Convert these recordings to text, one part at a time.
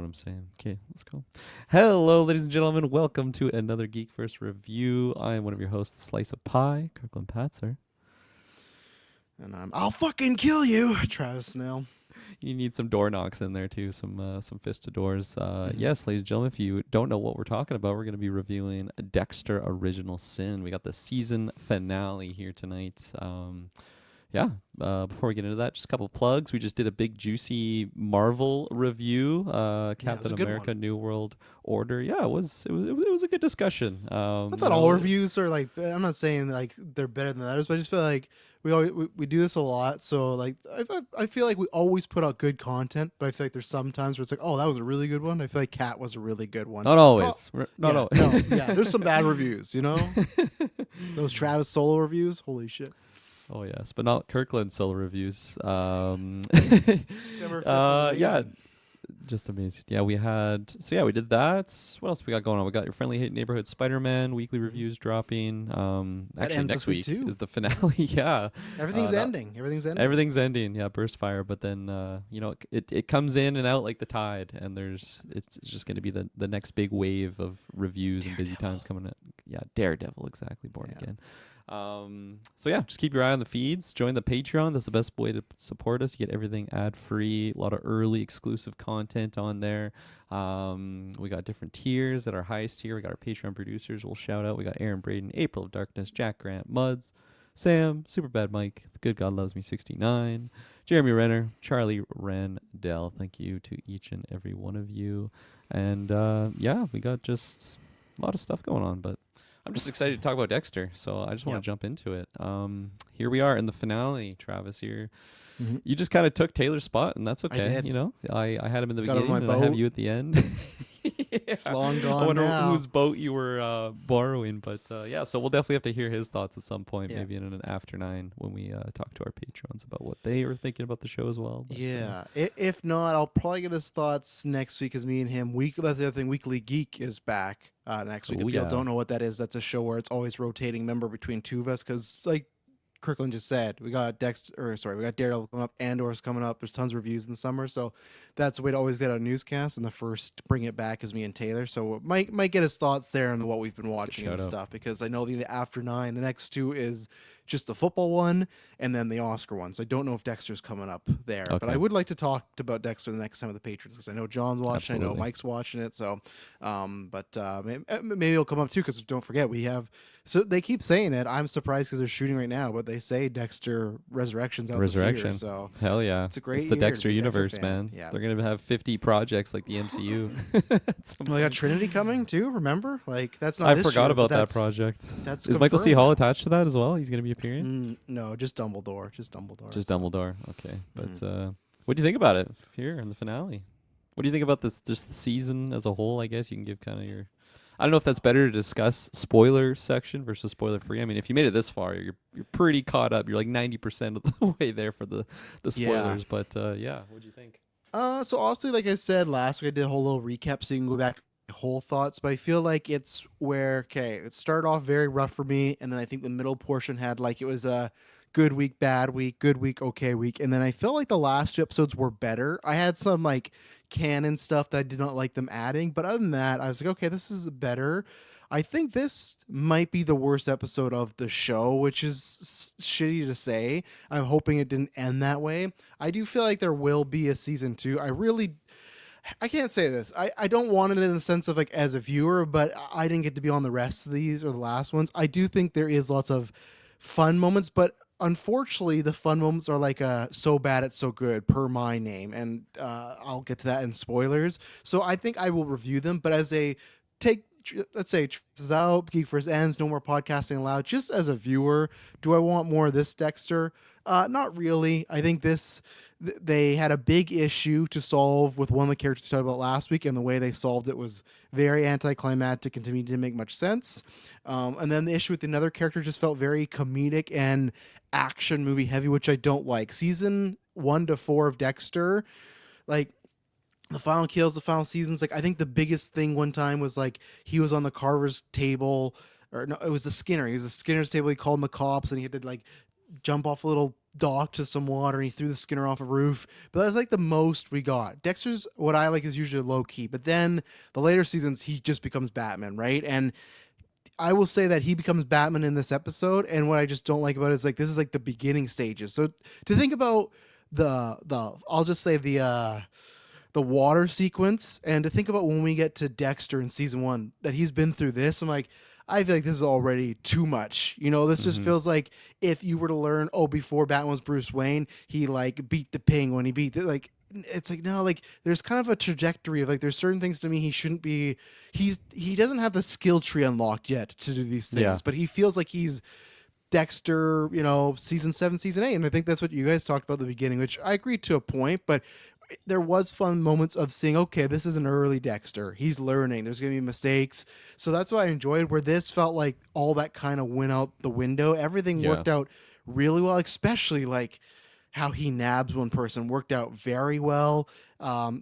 I'm saying. Okay, let's go. Hello, ladies and gentlemen. Welcome to another Geekverse review. I am one of your hosts, Slice of Pie, Kirkland Patzer. And I'll fucking kill you, Travis Snell. You need some door knocks in there too, some fist to doors. Yes, ladies and gentlemen, if you don't know what we're talking about, we're going to be reviewing Dexter Original Sin. We got the season finale here tonight. Before we get into that, just a couple plugs. We just did a big juicy Marvel review, Captain America: New World Order. Yeah, it was a good discussion. I thought all reviews are like, I'm not saying like they're better than others, but I just feel like we do this a lot. So like I feel like we always put out good content, but I feel like there's some times where it's like, oh, that was a really good one. I feel like Cat was a really good one. Not always. No. Yeah, there's some bad reviews, you know. Those Travis solo reviews, holy shit. Oh yes, but not Kirkland solo reviews. Just amazing. Yeah, we did that. What else we got going on? We got your friendly neighborhood Spider-Man weekly reviews dropping. Actually, next week too. is the finale. Yeah, everything's ending. Everything's ending. Yeah, burst fire. But then it comes in and out like the tide, and it's just going to be the next big wave of reviews and busy times coming up. Yeah, Daredevil, exactly. Born again. Just keep your eye on the feeds. Join the Patreon. That's the best way to support us. You get everything ad-free. A lot of early exclusive content on there. We got different tiers. At our highest tier, we got our Patreon producers. We'll shout out. We got Aaron Braden, April of Darkness, Jack Grant, Muds, Sam, Superbad Mike, The Good God Loves Me 69, Jeremy Renner, Charlie Randell. Thank you to each and every one of you. And we got just a lot of stuff going on, but I'm just excited to talk about Dexter, so I just want to jump into it. Here we are in the finale, Travis. Here, you just kind of took Taylor's spot, and that's okay. I did. You know, I had him in the beginning, and I have you at the end. It's long gone. I wonder now. whose boat you were borrowing, but so we'll definitely have to hear his thoughts at some point, maybe in an after 9 when we talk to our patrons about what they are thinking about the show as well. But, if not, I'll probably get his thoughts next week, as me and him. That's the other thing. Weekly Geek is back next week. If you don't know what that is, that's a show where it's always rotating member between two of us, because like Kirkland just said, we got Daredevil coming up, Andor's coming up. There's tons of reviews in the summer, so that's the way to always get a newscast. And the first bring it back is me and Taylor, so might get his thoughts there on what we've been watching and stuff. Because I know the after 9, the next 2 is just the football one and then the Oscar one. So I don't know if Dexter's coming up there, but I would like to talk about Dexter the next time with the Patriots, because I know John's watching. Absolutely. I know Mike's watching it. So, maybe it'll come up too. Because don't forget, we have. So they keep saying it. I'm surprised because they're shooting right now, but they say Dexter Resurrection's out this year. So hell yeah, it's a great. It's the Dexter universe, Dexter man. Yeah. They're gonna have 50 projects like the MCU. They got Trinity coming too. Remember, like that's not. I forgot about that project. Is Michael C. Hall attached to that as well? He's gonna be appearing. No, just Dumbledore. Just Dumbledore. Okay, but what do you think about it here in the finale? What do you think about this? Just the season as a whole? I guess you can give kind of your. I don't know if that's better to discuss spoiler section versus spoiler free. I mean, if you made it this far, you're pretty caught up. You're like 90% of the way there for the spoilers. Yeah. But what do you think? So obviously, like I said last week, I did a whole little recap, so you can go back to my whole thoughts. But I feel like it's where it started off very rough for me, and then I think the middle portion had like it was a good week, bad week, good week, okay week, and then I feel like the last 2 episodes were better. I had some like canon stuff that I did not like them adding, but other than that, I was like, okay, this is better. I think this might be the worst episode of the show, which is shitty to say. I'm hoping it didn't end that way. I do feel like there will be a season 2. I can't say this. I don't want it in the sense of like as a viewer, but I didn't get to be on the rest of these or the last ones. I do think there is lots of fun moments, but unfortunately, the fun moments are like so bad it's so good per my name, and I'll get to that in spoilers. So I think I will review them, but as a let's say this is out, Geek First ends, no more podcasting allowed. Just as a viewer, do I want more of this Dexter? Not really. I think they had a big issue to solve with one of the characters we talked about last week, and the way they solved it was very anticlimactic and to me didn't make much sense. And then the issue with another character just felt very comedic and action movie heavy, which I don't like. Season 1 to 4 of Dexter, like the final kills, the final seasons, like I think the biggest thing one time was like he was on the Carver's table, or no, it was the Skinner. He was the Skinner's table. He called him the cops, and he had to like jump off a little docked to some water and he threw the Skinner off a roof. But that's like the most we got. Dexter's what I like is usually low key, but then the later seasons he just becomes Batman, right? And I will say that he becomes Batman in this episode, and what I just don't like about it is like this is like the beginning stages. So to think about the I'll just say the water sequence, and to think about when we get to Dexter in season one that he's been through this, I'm like, I feel like this is already too much. You know, this just Mm-hmm. feels like if you were to learn, oh, before Batman was Bruce Wayne, he like beat the Penguin, he beat the, like. It's like no, like there's kind of a trajectory of like there's certain things to me he shouldn't be. He doesn't have the skill tree unlocked yet to do these Yeah. things, but he feels like he's Dexter, you know, season 7, season 8. And I think that's what you guys talked about at the beginning, which I agree to a point, but there was fun moments of seeing, okay, this is an early Dexter. He's learning. There's going to be mistakes. So that's what I enjoyed, where this felt like all that kind of went out the window. Everything Yeah. worked out really well, especially like how he nabs one person worked out very well.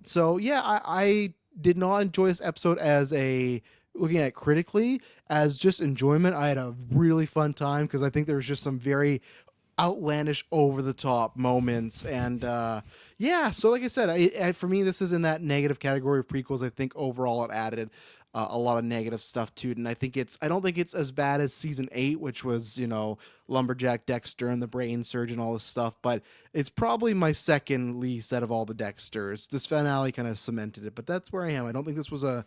So yeah, I did not enjoy this episode as a looking at it critically as just enjoyment. I had a really fun time because I think there was just some very outlandish, over the top moments, and yeah. So like I said, for me, this is in that negative category of prequels. I think overall it added a lot of negative stuff to it, and I don't think it's as bad as season 8, which was lumberjack Dexter and the brain surgeon, all this stuff. But it's probably my second least out of all the Dexters. This finale kind of cemented it, but that's where I am. I don't think this was a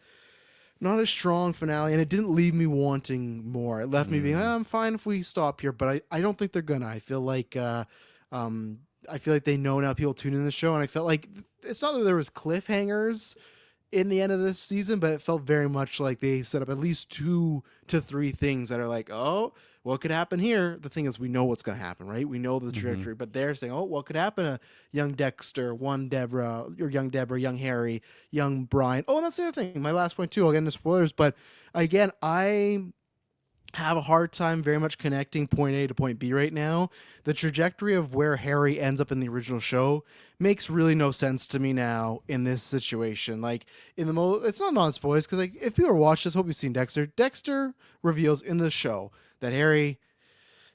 not a strong finale, and it didn't leave me wanting more. It left me being, Mm. I'm fine if we stop here, but I don't think they're gonna. I feel like they know now people tune in the show, and I felt like it's not that there was cliffhangers in the end of this season, but it felt very much like they set up at least 2 to 3 things that are like, oh, what could happen here? The thing is, we know what's going to happen, right? We know the Mm-hmm. trajectory, but they're saying, oh, what could happen to young Dexter, young Deborah, young Harry, young Brian? Oh, and that's the other thing. My last point too. I'll get into spoilers, but again, I have a hard time very much connecting point A to point B right now. The trajectory of where Harry ends up in the original show makes really no sense to me now in this situation. Like in the it's not non-spoilers because like if people are watching this, hope you've seen Dexter. Dexter reveals in the show that Harry,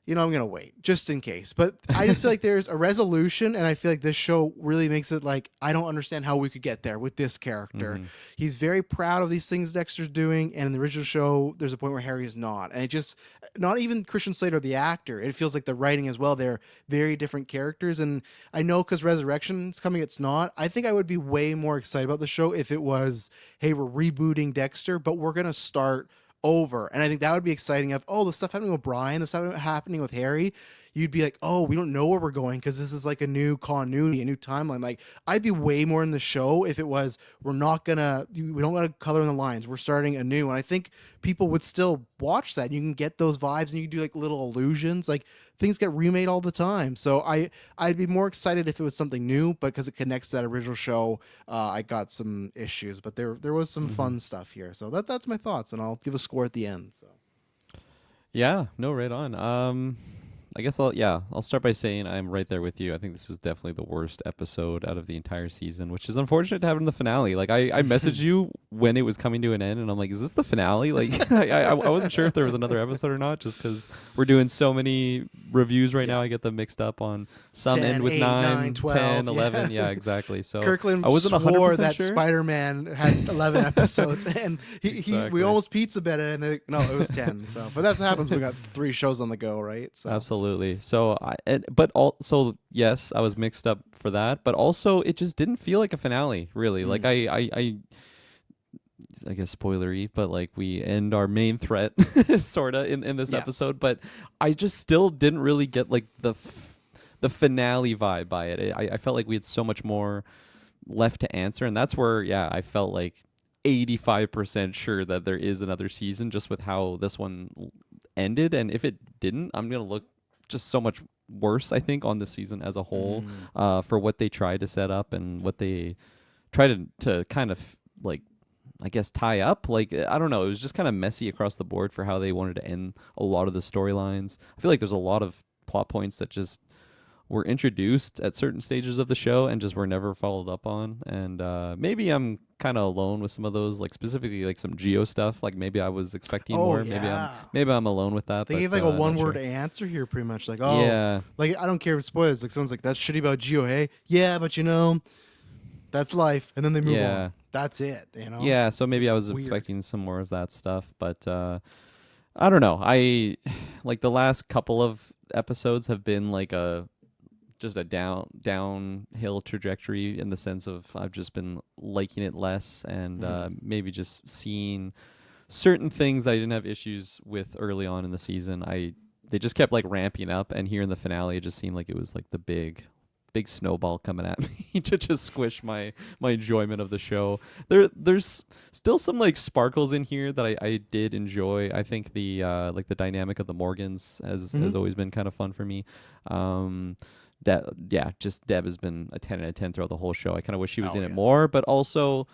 I'm gonna wait just in case. But I just feel like there's a resolution, and I feel like this show really makes it like I don't understand how we could get there with this character. Mm-hmm. He's very proud of these things Dexter's doing, and in the original show, there's a point where Harry is not, and it just not even Christian Slater the actor. It feels like the writing as well. They're very different characters, and I know because Resurrection's coming, it's not. I think I would be way more excited about the show if it was, hey, we're rebooting Dexter, but we're gonna start over. And I think that would be exciting. If, oh, the stuff happening with Brian, the stuff happening with Harry, you'd be like, oh, we don't know where we're going because this is like a new continuity, a new timeline. Like, I'd be way more in the show if it was, we don't want to color in the lines. We're starting anew. And I think people would still watch that. You can get those vibes and you can do like little illusions. Like, things get remade all the time. So I'd be more excited if it was something new, but because it connects to that original show, I got some issues. But there was some Mm-hmm. fun stuff here. So that's my thoughts, and I'll give a score at the end. So Yeah, no, right on. I guess I'll start by saying I'm right there with you. I think this is definitely the worst episode out of the entire season, which is unfortunate to have in the finale. Like I messaged you when it was coming to an end, and I'm like, is this the finale? Like I wasn't sure if there was another episode or not, just because we're doing so many reviews right yeah, now. I get them mixed up on some 10, end with 8, 9, 9, 12, 10, yeah. 11. Yeah, exactly. So Kirkland I wasn't swore 100% that sure. Spider-Man had 11 episodes, and we Exactly. almost pizza bet it, and no, it was 10. So, but that's what happens when we got 3 shows on the go, right? So Absolutely. So but also yes, I was mixed up for that, but also it just didn't feel like a finale, really. Like I guess spoilery, but like we end our main threat sorta in this yes, episode, but I just still didn't really get like the finale vibe by it. I felt like we had so much more left to answer, and that's where I felt like 85% sure that there is another season just with how this one ended, and if it didn't, I'm going to look just so much worse, I think, on the season as a whole, for what they tried to set up and what they tried to kind of like, I guess, tie up. Like, I don't know, it was just kind of messy across the board for how they wanted to end a lot of the storylines. I feel like there's a lot of plot points that just were introduced at certain stages of the show and just were never followed up on. And maybe I'm kind of alone with some of those, like specifically like some Geo stuff. Like maybe I was expecting Oh more. yeah. Maybe I'm alone with that. They But gave like a not one word sure. answer here, pretty much. Like, oh, Yeah, like I don't care if it spoils. Like someone's like, that's shitty about Geo, hey? Yeah, but you know, that's life. And then they move yeah, on. That's it, you know? yeah. So maybe Which I is was weird. expecting some more of that stuff, but I don't know. I like the last couple of episodes have been like a just a downhill trajectory in the sense of I've just been liking it less and Mhm. maybe just seeing certain things that I didn't have issues with early on in the season. They just kept like ramping up, and here in the finale, it just seemed like it was like the big snowball coming at me to just squish my enjoyment of the show. There's still some like sparkles in here that I did enjoy. I think the like the dynamic of the Morgans has Mhm. always been kind of fun for me. Um yeah, just Deb has been a 10 out of 10 throughout the whole show. I kind of wish she was Oh in it yeah. more, but also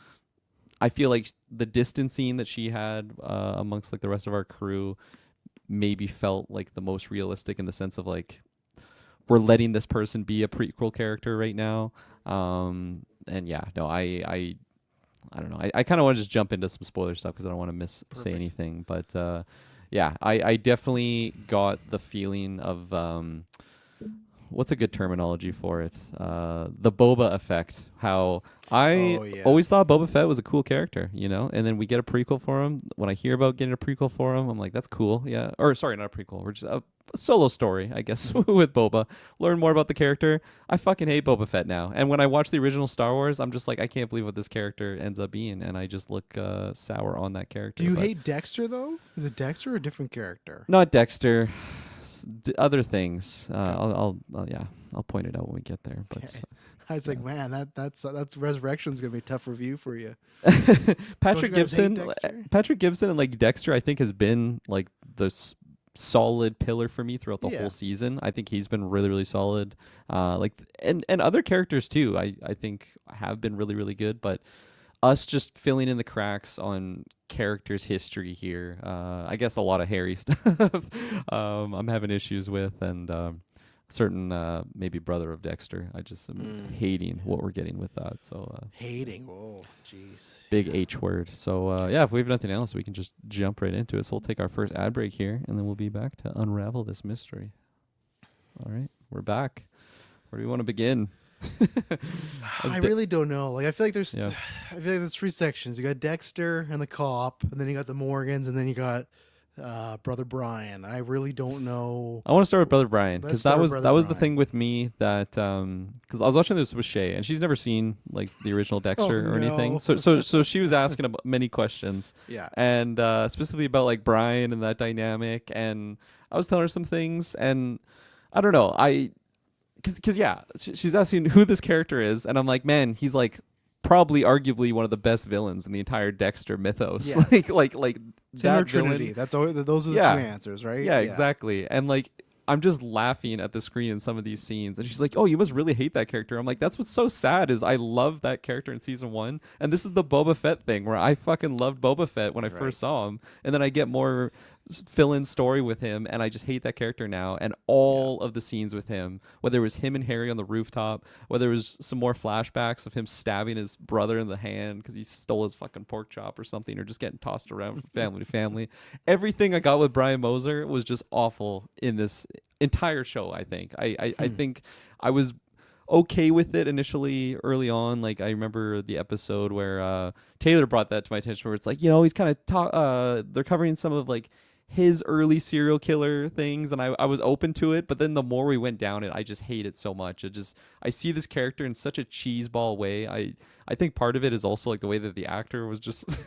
I feel like the distancing that she had amongst like the rest of our crew maybe felt like the most realistic in the sense of like we're letting this person be a prequel character right now. And yeah, no, I don't know. I kind of want to just jump into some spoiler stuff because I don't want to say Perfect. anything. But yeah, I definitely got the feeling of what's a good terminology for it? The Boba effect. How I Oh yeah. always thought Boba Fett was a cool character, you know, and then we get a prequel for him. When I hear about getting a prequel for him, I'm like, that's cool, yeah. Or sorry, not a prequel. We're just a solo story, I guess, Mhm. with Boba. Learn more about the character. I fucking hate Boba Fett now. And when I watch the original Star Wars, I'm just like, I can't believe what this character ends up being, and I just look sour on that Do character. you But hate Dexter though? Is it Dexter or a different character? not Dexter. Other things. Okay. Yeah, I'll point it out when we get there. But Okay. I was like, yeah. man, that's Resurrection's gonna be a tough review for you. Don't you Patrick guys hate Gibson, Dexter? Patrick Gibson, and like Dexter, I think has been like the solid pillar for me throughout the whole Yeah. season. I think he's been really, really solid. Like and other characters too. I think have been really, really good. But us just filling in the cracks on characters' history here. I guess a lot of Harry stuff. I'm having issues with and. Certain maybe brother of Dexter. I just am Mm. hating what we're getting with that. So Hating. Oh, jeez. big Yeah. H word. So yeah, if we have nothing else, we can just jump right into it. So we'll take our first ad break here, and then we'll be back to unravel this mystery. All right, we're back. Where do we want to begin? I really don't know. Like, I feel like Yeah, I feel like there's three sections. You got Dexter and the cop, and then you got the Morgans, and then you got brother Brian. I really don't know. I want to start with Brother Brian Let's because that start with was brother that was the thing Brian. with me that because I was watching this with Shay and she's never seen like the original Oh Dexter or anything. no. So she was asking about many questions Yeah. and specifically about like Brian and that dynamic and I was telling her some things and I don't know because yeah, she's asking who this character is, and I'm like, man, he's like probably arguably one of the best villains in the entire Dexter mythos. Yeah. Like It's him or that villain. Trinity. That's always, those are the two Yeah, answers, right? yeah, Yeah. exactly. And like I'm just laughing at the screen in some of these scenes, and she's like, "Oh, you must really hate that character." I'm like, "That's what's so sad is I love that character in season one, and this is the Boba Fett thing where I fucking loved Boba Fett when I first Right. saw him, and then I get more fill-in story with him, and I just hate that character now. And Yeah. all of the scenes with him, whether it was him and Harry on the rooftop, whether it was some more flashbacks of him stabbing his brother in the hand because he stole his fucking pork chop or something, or just getting tossed around from family to family, everything I got with Brian Moser was just awful in this entire show. I think I Hmm. think I was okay with it initially early on. Like I remember the episode where Taylor brought that to my attention where it's like, you know, he's kind of they're covering some of like his early serial killer things and I was open to it, but then the more we went down it, I just hate it so much. I see this character in such a cheeseball way. I think part of it is also like the way that the actor was just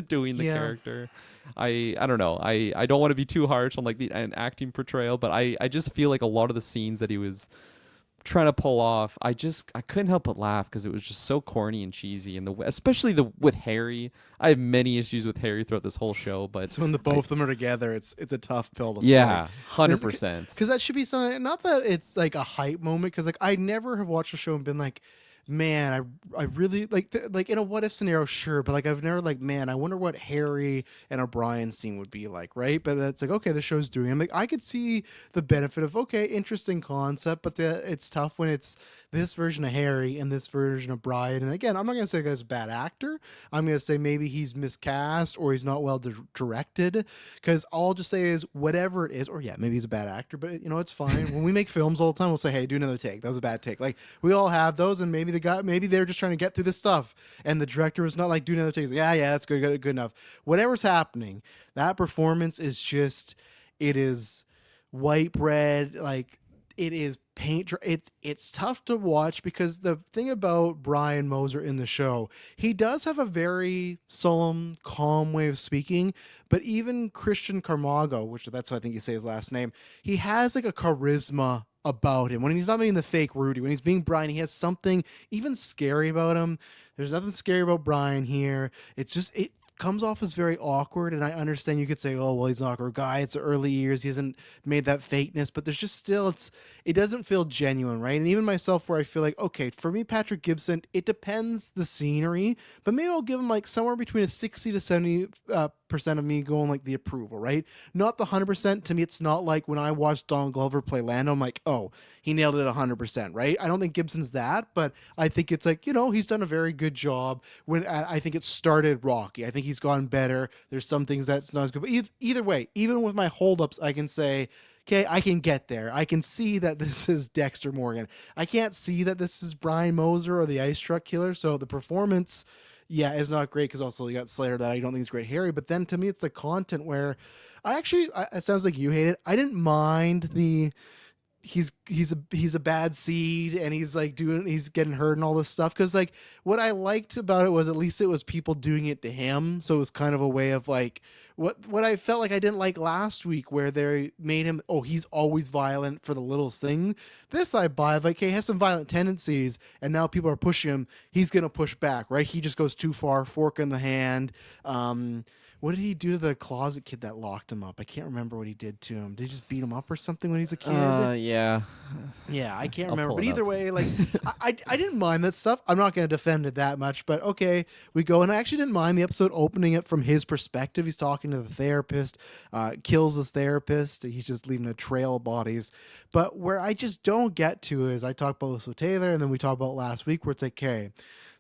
doing the Yeah. character. I don't know. I don't want to be too harsh on like an acting portrayal, but I just feel like a lot of the scenes that he was trying to pull off, I couldn't help but laugh because it was just so corny and cheesy, and especially the with Harry. I have many issues with Harry throughout this whole show, but So when the both I of them are together, it's a tough pill to swallow. yeah, 100%. Because that should be something. Not that it's like a hype moment. Because like I never have watched a show and been like, man, I really like like in a what if scenario, sure, but like I've never like, man, I wonder what Harry and O'Brien scene would be like, right? But it's like, okay, the show's doing it. I'm like, I could see the benefit of, okay, interesting concept, but it's tough when it's this version of Harry and this version of Brian. And again, I'm not gonna say the guy's a bad actor. I'm gonna say maybe he's miscast or he's not well directed. Because I'll just say is whatever it is, or yeah, maybe he's a bad actor, but you know it's fine. When we make films all the time, we'll say, hey, do another take. That was a bad take. Like we all have those, and maybe they're just trying to get through this stuff, and the director was not like, do another take. He's like, yeah, that's good enough. Whatever's happening, that performance is just, it is white bread. Like it is paint. It's tough to watch because the thing about Brian Moser in the show, he does have a very solemn, calm way of speaking. But even Christian Carmago, which that's what I think you say his last name, he has like a charisma about him. When he's not being the fake Rudy, when he's being Brian, he has something even scary about him. There's nothing scary about Brian here. It's just it comes off as very awkward, and I understand you could say, oh well, he's an awkward guy, it's the early years, he hasn't made that fakeness, but there's just still, it doesn't feel genuine, right? And even myself, where I feel like, okay, for me, Patrick Gibson, it depends the scenery, but maybe I'll give him like somewhere between a 60 to 70 percent of me going like the approval, right? Not the 100%. To me, it's not like when I watched Donald Glover play Lando, I'm like, oh, he nailed it 100%, right? I don't think Gibson's that, but I think it's like, he's done a very good job. When I think it started rocky, I think he's gotten better. There's some things that's not as good, but either way, even with my holdups, I can say, okay, I can get there. I can see that this is Dexter Morgan. I can't see that this is Brian Moser or the Ice Truck Killer. So the performance, yeah, is not great because also you got Slayer that I don't think is great Harry. But then to me, it's the content where it sounds like you hate it. I didn't mind the he's a bad seed and he's getting hurt and all this stuff, because like what I liked about it was at least it was people doing it to him, so it was kind of a way of like what I felt like I didn't like last week where they made him, oh, he's always violent for the littlest thing. This I buy of like, hey, he has some violent tendencies and now people are pushing him, he's gonna push back, right? He just goes too far, fork in the hand. What did he do to the closet kid that locked him up? I can't remember what he did to him. Did he just beat him up or something when he's a kid? Yeah. Yeah, I can't I'll remember. pull But it either up. way, like I didn't mind that stuff. I'm not going to defend it that much, but okay, we go. And I actually didn't mind the episode opening it from his perspective. He's talking to the therapist, kills his therapist. He's just leaving a trail of bodies. But where I just don't get to is I talked about this with Taylor, and then we talked about last week where it's like, okay,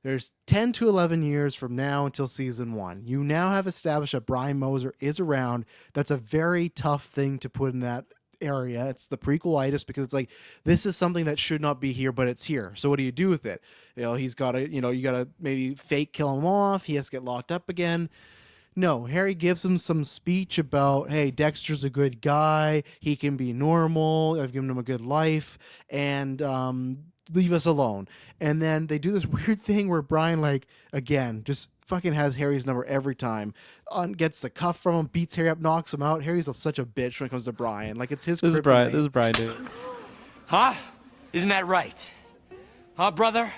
there's 10 to 11 years from now until season 1. You now have established that Brian Moser is around. That's a very tough thing to put in that area. It's the prequelitis, because it's like, this is something that should not be here, but it's here. So what do you do with it? He's got to, you got to maybe fake kill him off. He has to get locked up again. No, Harry gives him some speech about, hey, Dexter's a good guy. He can be normal. I've given him a good life. And leave us alone. And then they do this weird thing where Brian, like, again, just fucking has Harry's number every time. Gets the cuff from him, beats Harry up, knocks him out. Harry's such a bitch when it comes to Brian. Like, it's his This is kryptonite. Brian. This is Brian, dude. Huh? Isn't that right? Huh, brother?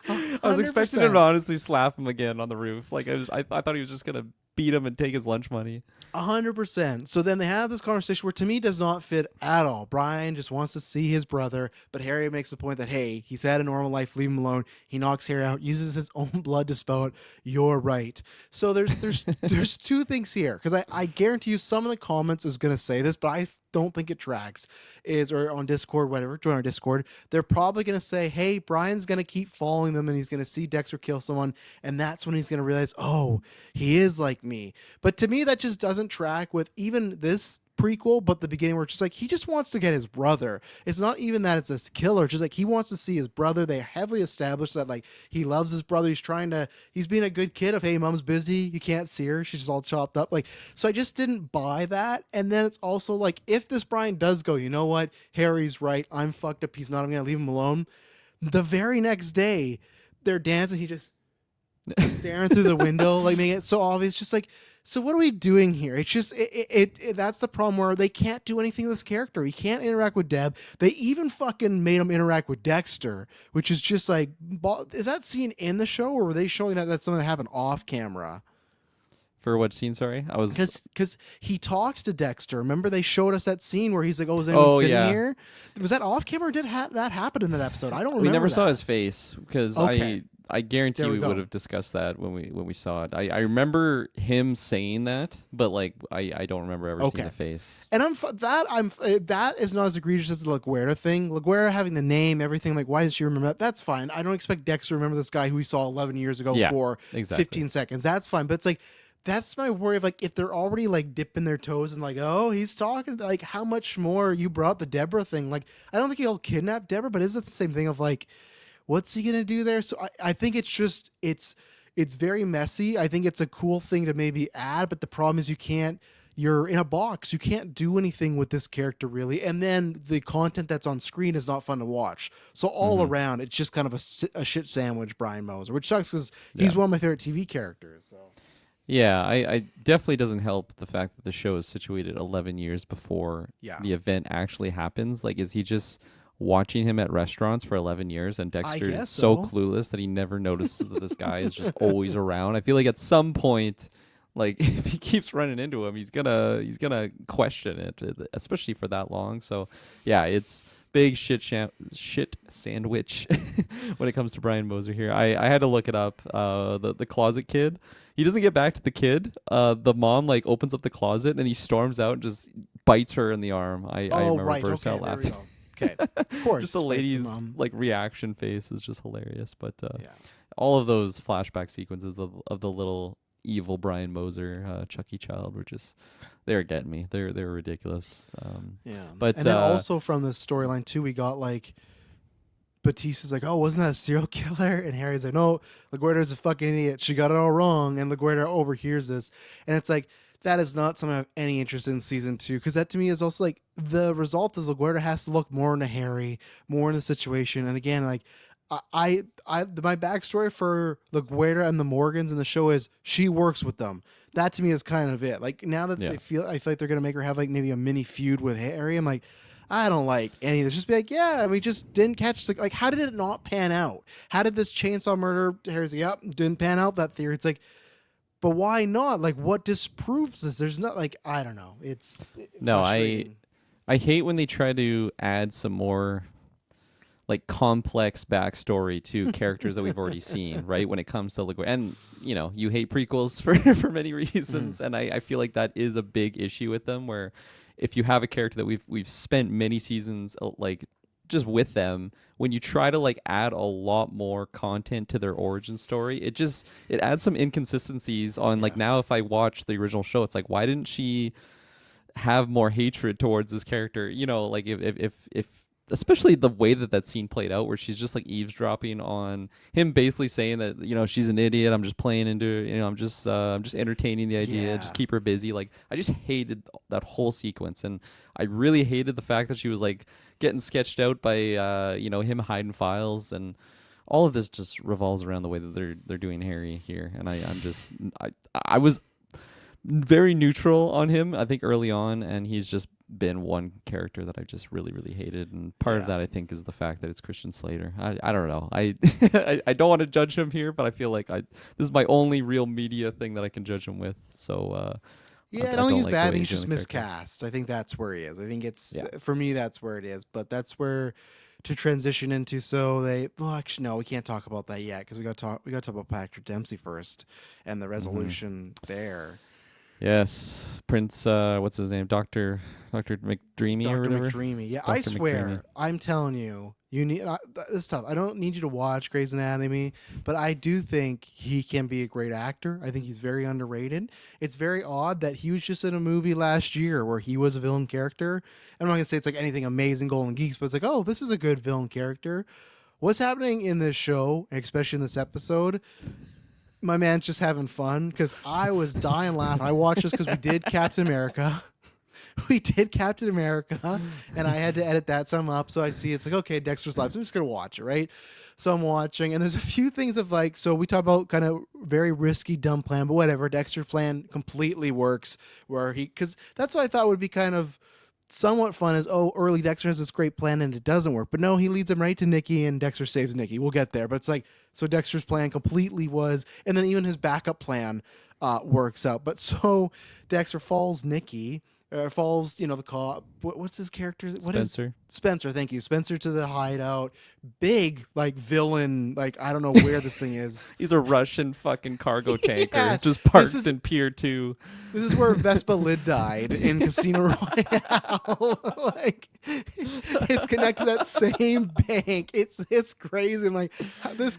I was expecting him to honestly slap him again on the roof. Like I thought he was just gonna beat him and take his lunch money. 100%. So then they have this conversation where to me does not fit at all. Brian just wants to see his brother, but Harry makes the point that, hey, he's had a normal life, leave him alone. He knocks Harry out, uses his own blood to spell it, you're right. So there's two things here, because I guarantee you some of the comments is going to say this, but I don't think it tracks, or on Discord, whatever, join our Discord, they're probably going to say, hey, Brian's going to keep following them and he's going to see Dexter kill someone, and that's when he's going to realize, oh, he is like me. But to me, that just doesn't track with even this prequel, but the beginning where it's just like, he just wants to get his brother. It's not even that it's a killer, just like he wants to see his brother. They heavily established that like he loves his brother. He's being a good kid of, hey, mom's busy, you can't see her, she's just all chopped up. Like, so I just didn't buy that. And then it's also like, if this Brian does go, you know what, Harry's right, I'm fucked up, he's not, I'm gonna leave him alone. The very next day they're dancing, he just staring through the window, like making it so obvious, just like, so what are we doing here? It's just that's the problem where they can't do anything with this character. He can't interact with Deb. They even fucking made him interact with Dexter, which is just like, is that scene in the show, or were they showing that that's something that happened off camera? For what scene? Sorry, I was. Because he talked to Dexter. Remember they showed us that scene where he's like, "Oh, is anyone sitting here?" Was that off camera? Or did that happen in that episode? I don't remember. We never saw that. his face because Okay. I guarantee There we we go. would have discussed that when we saw it. I remember him saying that, but like I don't remember ever seeing Okay. the face. And that is not as egregious as the LaGuerta thing. LaGuerta having the name, everything. Like, why does she remember that? That's fine. I don't expect Dexter to remember this guy who we saw 11 years ago Yeah, for exactly. 15 seconds. That's fine. But it's like, that's my worry of like, if they're already like dipping their toes and like, oh, he's talking, like, how much more you brought the Deborah thing. Like, I don't think he'll kidnap Deborah, but is it the same thing of like, what's he gonna do there? So I think it's just it's very messy. I think it's a cool thing to maybe add, but the problem is you're in a box. You can't do anything with this character really, and then the content that's on screen is not fun to watch. So all around, it's just kind of a shit sandwich. Brian Moser, which sucks because he's one of my favorite TV characters. So. Yeah, I definitely doesn't help the fact that the show is situated 11 years before the event actually happens. Like, is he just watching him at restaurants for 11 years and Dexter is so clueless that he never notices that this guy is just always around? I feel like at some point, like if he keeps running into him, he's gonna question it, especially for that long. So yeah, it's big shit sandwich when it comes to Brian Moser here. I had to look it up. The closet kid, he doesn't get back to the kid. The mom like opens up the closet and he storms out and just bites her in the arm. I remember burst out laughing. Okay, of course. Just the lady's like reaction face is just hilarious. But all of those flashback sequences of the little evil Brian Moser, Chucky Child, were just they were getting me. They were ridiculous. But and then also from this storyline too, we got like Batista's like, oh, wasn't that a serial killer? And Harry's like, no, LaGuerta's a fucking idiot. She got it all wrong. And LaGuerta overhears this, and it's like, that is not something I have any interest in season 2, because that to me is also like the result is LaGuerta has to look more into Harry, more in the situation. And again, like my backstory for LaGuerta and the Morgans in the show is she works with them. That to me is kind of it. Like now that I feel like they're gonna make her have like maybe a mini feud with Harry. I'm like, I don't like any of this. Just be like, yeah, we just didn't catch the like. How did it not pan out? How did this chainsaw murder? Harry's like, yep, didn't pan out. That theory. It's like, but why not? Like, what disproves this? There's not like, I don't know. It's no, I hate when they try to add some more like complex backstory to characters that we've already seen, right? When it comes to LaGuerta, and you know, you hate prequels for many reasons, and I feel like that is a big issue with them. Where if you have a character that we've spent many seasons like just with them, when you try to like add a lot more content to their origin story, it adds some inconsistencies on like now if I watch the original show, it's like, why didn't she have more hatred towards this character? You know, like if especially the way that scene played out where she's just like eavesdropping on him, basically saying that, you know, she's an idiot, I'm just playing into, you know, I'm just entertaining the idea, just keep her busy. Like I just hated that whole sequence, and I really hated the fact that she was like getting sketched out by you know, him hiding files, and all of this just revolves around the way that they're doing Harry here. And I was very neutral on him, I think, early on, and he's just been one character that I just really, really hated. And part of that, I think, is the fact that it's Christian Slater. I don't know. I I don't want to judge him here, but I feel like this is my only real media thing that I can judge him with. So I don't think he's bad. I think he's just miscast. I think that's where he is. I think it's for me, that's where it is. But that's where to transition into. So actually no, we can't talk about that yet because we got to talk about Patrick Dempsey first and the resolution there. Yes, Prince. What's his name? Doctor McDreamy or whatever. McDreamy. Yeah, Dr. I swear, McDreamy. I'm telling you, you need this stuff. I don't need you to watch Grey's Anatomy, but I do think he can be a great actor. I think he's very underrated. It's very odd that he was just in a movie last year where he was a villain character. I'm not gonna say it's like anything amazing, Golden Geeks, but it's like, oh, this is a good villain character. What's happening in this show, and especially in this episode? My man's just having fun because I was dying laughing. I watched this because we did Captain America. And I had to edit that some up. So I see it's like, okay, Dexter's Live. So I'm just going to watch it, right? So I'm watching. And there's a few things of like, so we talk about kind of very risky, dumb plan, but whatever. Dexter's plan completely works because that's what I thought would be kind of somewhat fun is, early Dexter has this great plan and it doesn't work. But no, he leads him right to Nikki and Dexter saves Nikki. We'll get there. But it's like, so Dexter's plan completely was, and then even his backup plan works out. But so Dexter falls Nikki, falls, the cop. What's his character? Spencer. Spencer, thank you. Spencer to the hideout. Big, like, villain. Like, I don't know where this thing is. He's a Russian fucking cargo tanker. Yeah, It's just parked in Pier 2. This is where Vespa Lid died in Casino Royale. Like, it's connected to that same bank. It's crazy. I'm like, this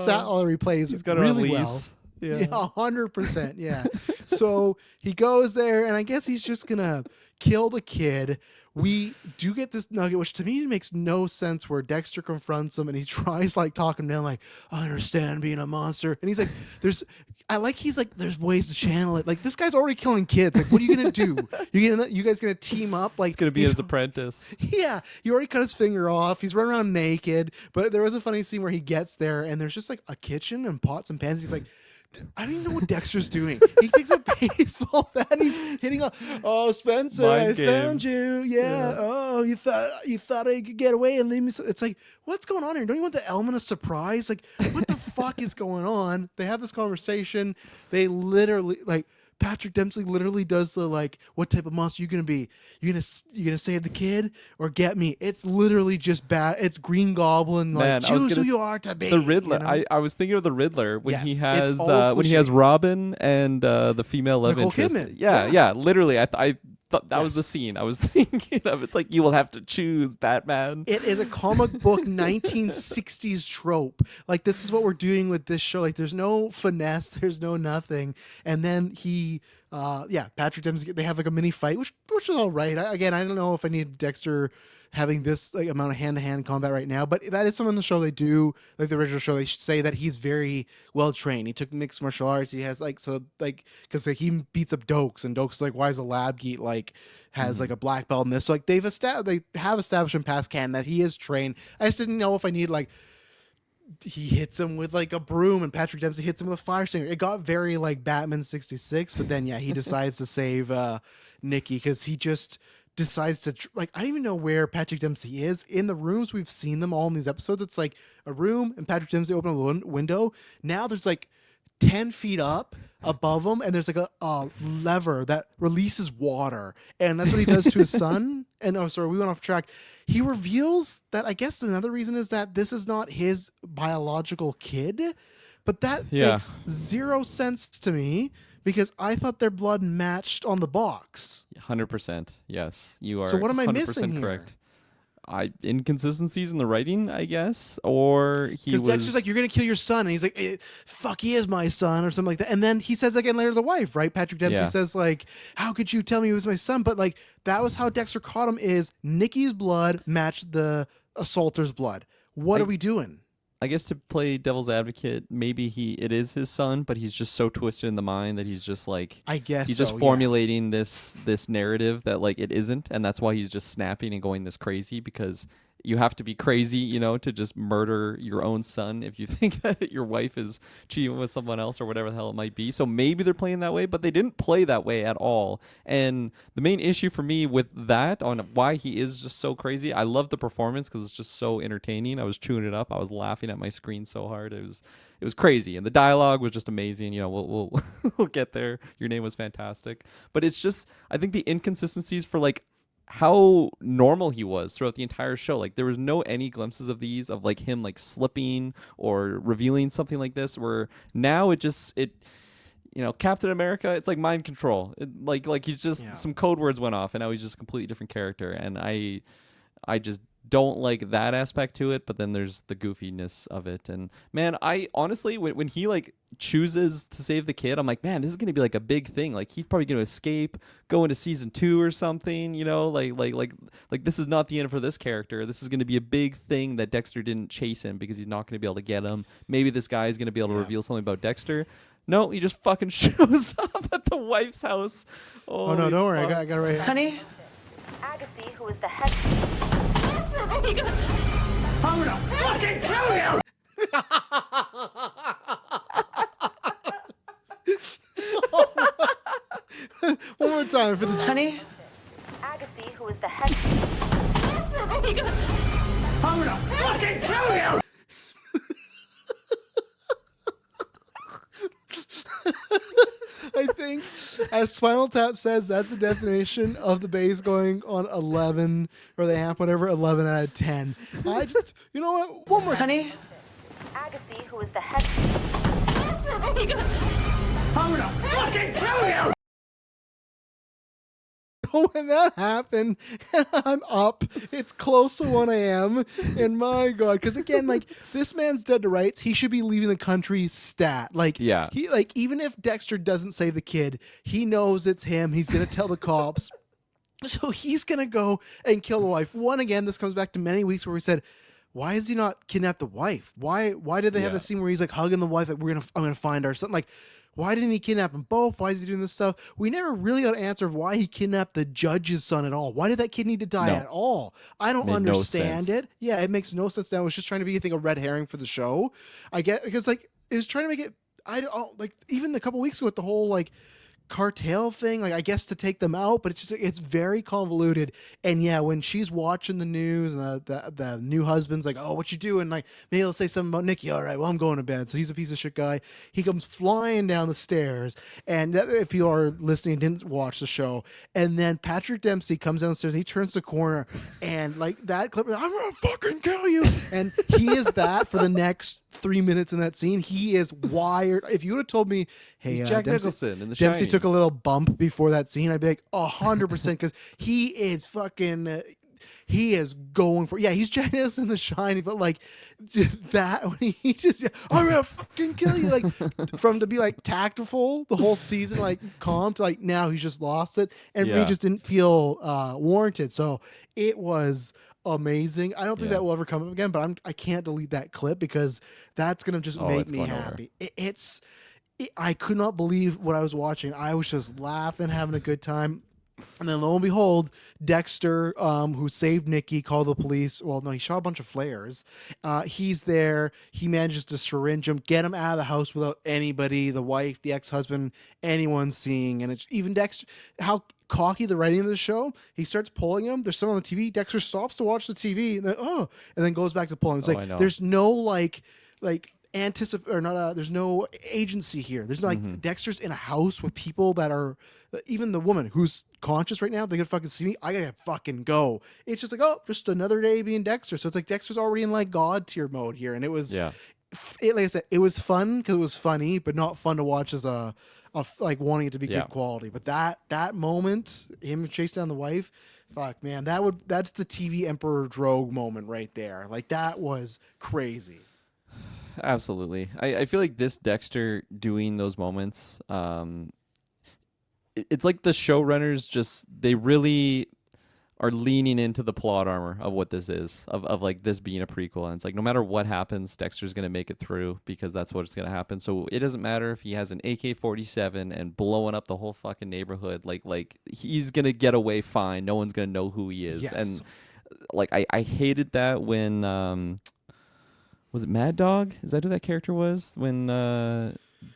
salary plays He's got really it on well. lease. Yeah, 100%. Yeah. So he goes there, and I guess he's just gonna kill the kid. We do get this nugget, which to me makes no sense, where Dexter confronts him and he tries like talking him down, like, I understand being a monster. And he's like, there's ways to channel it. Like, this guy's already killing kids. Like, what are you gonna do? You guys gonna team up? Like, It's gonna be his apprentice. yeah, he already cut his finger off. He's running around naked. But there was a funny scene where he gets there and there's just like a kitchen and pots and pans. He's like, I don't even know what Dexter's doing. He takes a baseball bat and he's hitting a, Spencer, Mind I games. found you. Yeah. Oh, you thought I could get away and leave me. It's like, what's going on here? Don't you want the element of surprise? Like, what the fuck is going on? They have this conversation. They literally, like, Patrick Dempsey literally does the, like, what type of monster you gonna be? You gonna save the kid or get me? It's literally just bad. It's Green Goblin. Like, Man, I was choose who gonna you are to be. The Riddler. you know? I was thinking of the Riddler when he Yes, has it's all when he has cliches. Robin and the female love Nicole interest. Kidman. Yeah. Literally, I thought that was the Yes. scene I was thinking of. It's like, you will have to choose Batman. It is a comic book 1960s trope. Like, this is what we're doing with this show. Like, there's no finesse, there's no nothing. And then Patrick Dempsey, they have like a mini fight, which is all right. I don't know if I need Dexter having this like amount of hand-to-hand combat right now, but that is something in the show they do, like the original show. They say that he's very well trained. He took mixed martial arts. He has because he beats up Dokes, and Dokes like, why is a lab geek like has like a black belt in this? So like they have established in past canon that he is trained. I just didn't know if I need like, he hits him with like a broom and Patrick Dempsey hits him with a fire stinger. It got very like Batman 66, but then he decides to save Nikki because he just decides to like, I don't even know where Patrick Dempsey is in the rooms. We've seen them all in these episodes. It's like a room and Patrick Dempsey open a window. Now there's like 10 feet up above him and there's like a lever that releases water, and that's what he does to his son. And we went off track. He reveals that, I guess another reason is that this is not his biological kid, but that makes zero sense to me because I thought their blood matched on the box. 100%. Yes, you are. So what am I 100% missing here? correct. Inconsistencies in the writing, I guess, or he was. Because Dexter's like, you're gonna kill your son, and he's like, fuck, he is my son, or something like that. And then he says again later to the wife, right? Patrick Dempsey says like, how could you tell me he was my son? But like, that was how Dexter caught him. Is Nikki's blood matched the assaulter's blood? What are we doing? I guess to play devil's advocate, maybe it is his son, but he's just so twisted in the mind that he's just like, I guess he's just formulating this narrative that like it isn't, and that's why he's just snapping and going this crazy, because you have to be crazy, to just murder your own son if you think that your wife is cheating with someone else or whatever the hell it might be. So maybe they're playing that way, but they didn't play that way at all. And the main issue for me with that, on why he is just so crazy, I love the performance because it's just so entertaining. I was chewing it up. I was laughing at my screen so hard. It was crazy, and the dialogue was just amazing. We'll we'll get there. Your name was fantastic, but it's just, I think the inconsistencies for like how normal he was throughout the entire show. Like, there was any glimpses of these, of like him like slipping or revealing something like this, where now Captain America, it's like mind control. Like he's just, some code words went off and now he's just a completely different character. And I just don't like that aspect to it, but then there's the goofiness of it. And man, I honestly, when he like chooses to save the kid, I'm like, man, this is gonna be like a big thing. Like, he's probably gonna escape, go into season 2 or something, like this is not the end for this character. This is gonna be a big thing that Dexter didn't chase him because he's not gonna be able to get him. Maybe this guy is gonna be able to reveal something about Dexter. No, he just fucking shows up at the wife's house. Oh no, don't worry, I got it right here. Honey? Agassi, who is the head. I'm gonna fucking kill you! One more time for the Honey? Agassi, Agassi, who is the head. I'm gonna fucking kill you! I think, as Spinal Tap says, that's the definition of the base going on 11 or the amp, whatever, 11 out of 10. You know what? One more. Honey? Agassi, who is the head. I'm gonna fucking kill you! When that happened, I'm up. It's close to 1 a.m. And my God, because again, like, this man's dead to rights. He should be leaving the country stat. Like, Yeah. he, like, even if Dexter doesn't save the kid, he knows it's him. He's gonna tell the cops. So he's gonna go and kill the wife. One, again, this comes back to many weeks where we said, why has he not kidnapped the wife? Why did they have Yeah. the scene where he's like hugging the wife, like, I'm gonna find her, something like? Why didn't he kidnap them both? Why is he doing this stuff? We never really got an answer of why he kidnapped the judge's son at all. Why did that kid need to die No. at all? I don't Made no understand sense. it. Yeah, it makes no sense now. It was just trying to be, I think, a red herring for the show. I get, because like it was trying to make it. I don't like, even a couple weeks ago with the whole like cartel thing, like, I guess to take them out, but it's very convoluted. And yeah, when she's watching the news and the new husband's like, oh, what you doing? Like, maybe he'll say something about Nikki. All right, well, I'm going to bed. So he's a piece of shit guy. He comes flying down the stairs, and if you are listening and didn't watch the show, and then Patrick Dempsey comes down the stairs and he turns the corner, and like that clip, I'm gonna fucking kill you, and he is that for the next 3 minutes in that scene. He is wired. If you would have told me, hey, He's Jack Dempsey, Nicholson in The Dempsey Shining. took a little bump before that scene, I'd be like 100%, because he is fucking. He is going for, yeah, he's Jack Nicholson in The Shining, but like that when he just, I'm gonna fucking kill you, like, from to be like tactful the whole season, like calm, to like now he's just lost it, and for me Yeah. just didn't feel warranted. So it was amazing. I don't think Yeah. that will ever come up again, but I can't delete that clip because that's gonna just Oh, make it's me going nowhere. happy. I could not believe what I was watching. I was just laughing, having a good time. And then lo and behold, Dexter, who saved Nikki, called the police. Well, no, he shot a bunch of flares. He's there. He manages to syringe him, get him out of the house without anybody, the wife, the ex-husband, anyone seeing. And it's even Dexter, how cocky the writing of the show. He starts pulling him. There's someone on the TV. Dexter stops to watch the TV, and then, and then goes back to pulling him. It's I like know. there's no like there's no agency here. There's like Dexter's in a house with people that are, even the woman who's conscious right now, they could fucking see me, I gotta fucking go. It's just like, oh, just another day being Dexter. So it's like Dexter's already in like god tier mode here, and it was Yeah. like I said, it was fun because it was funny, but not fun to watch as a like wanting it to be Yeah. good quality. But that moment, him chase down the wife, fuck man, that's the TV Emperor Drogue moment right there. Like that was crazy. Absolutely. I feel like this Dexter doing those moments, it's like the showrunners just, they really are leaning into the plot armor of what this is, of like this being a prequel. And it's like, no matter what happens, Dexter's going to make it through because that's what's going to happen. So it doesn't matter if he has an AK-47 and blowing up the whole fucking neighborhood. Like he's going to get away fine. No one's going to know who he is. Yes. And like, I hated that when, was it Mad Dog? Is that who that character was? When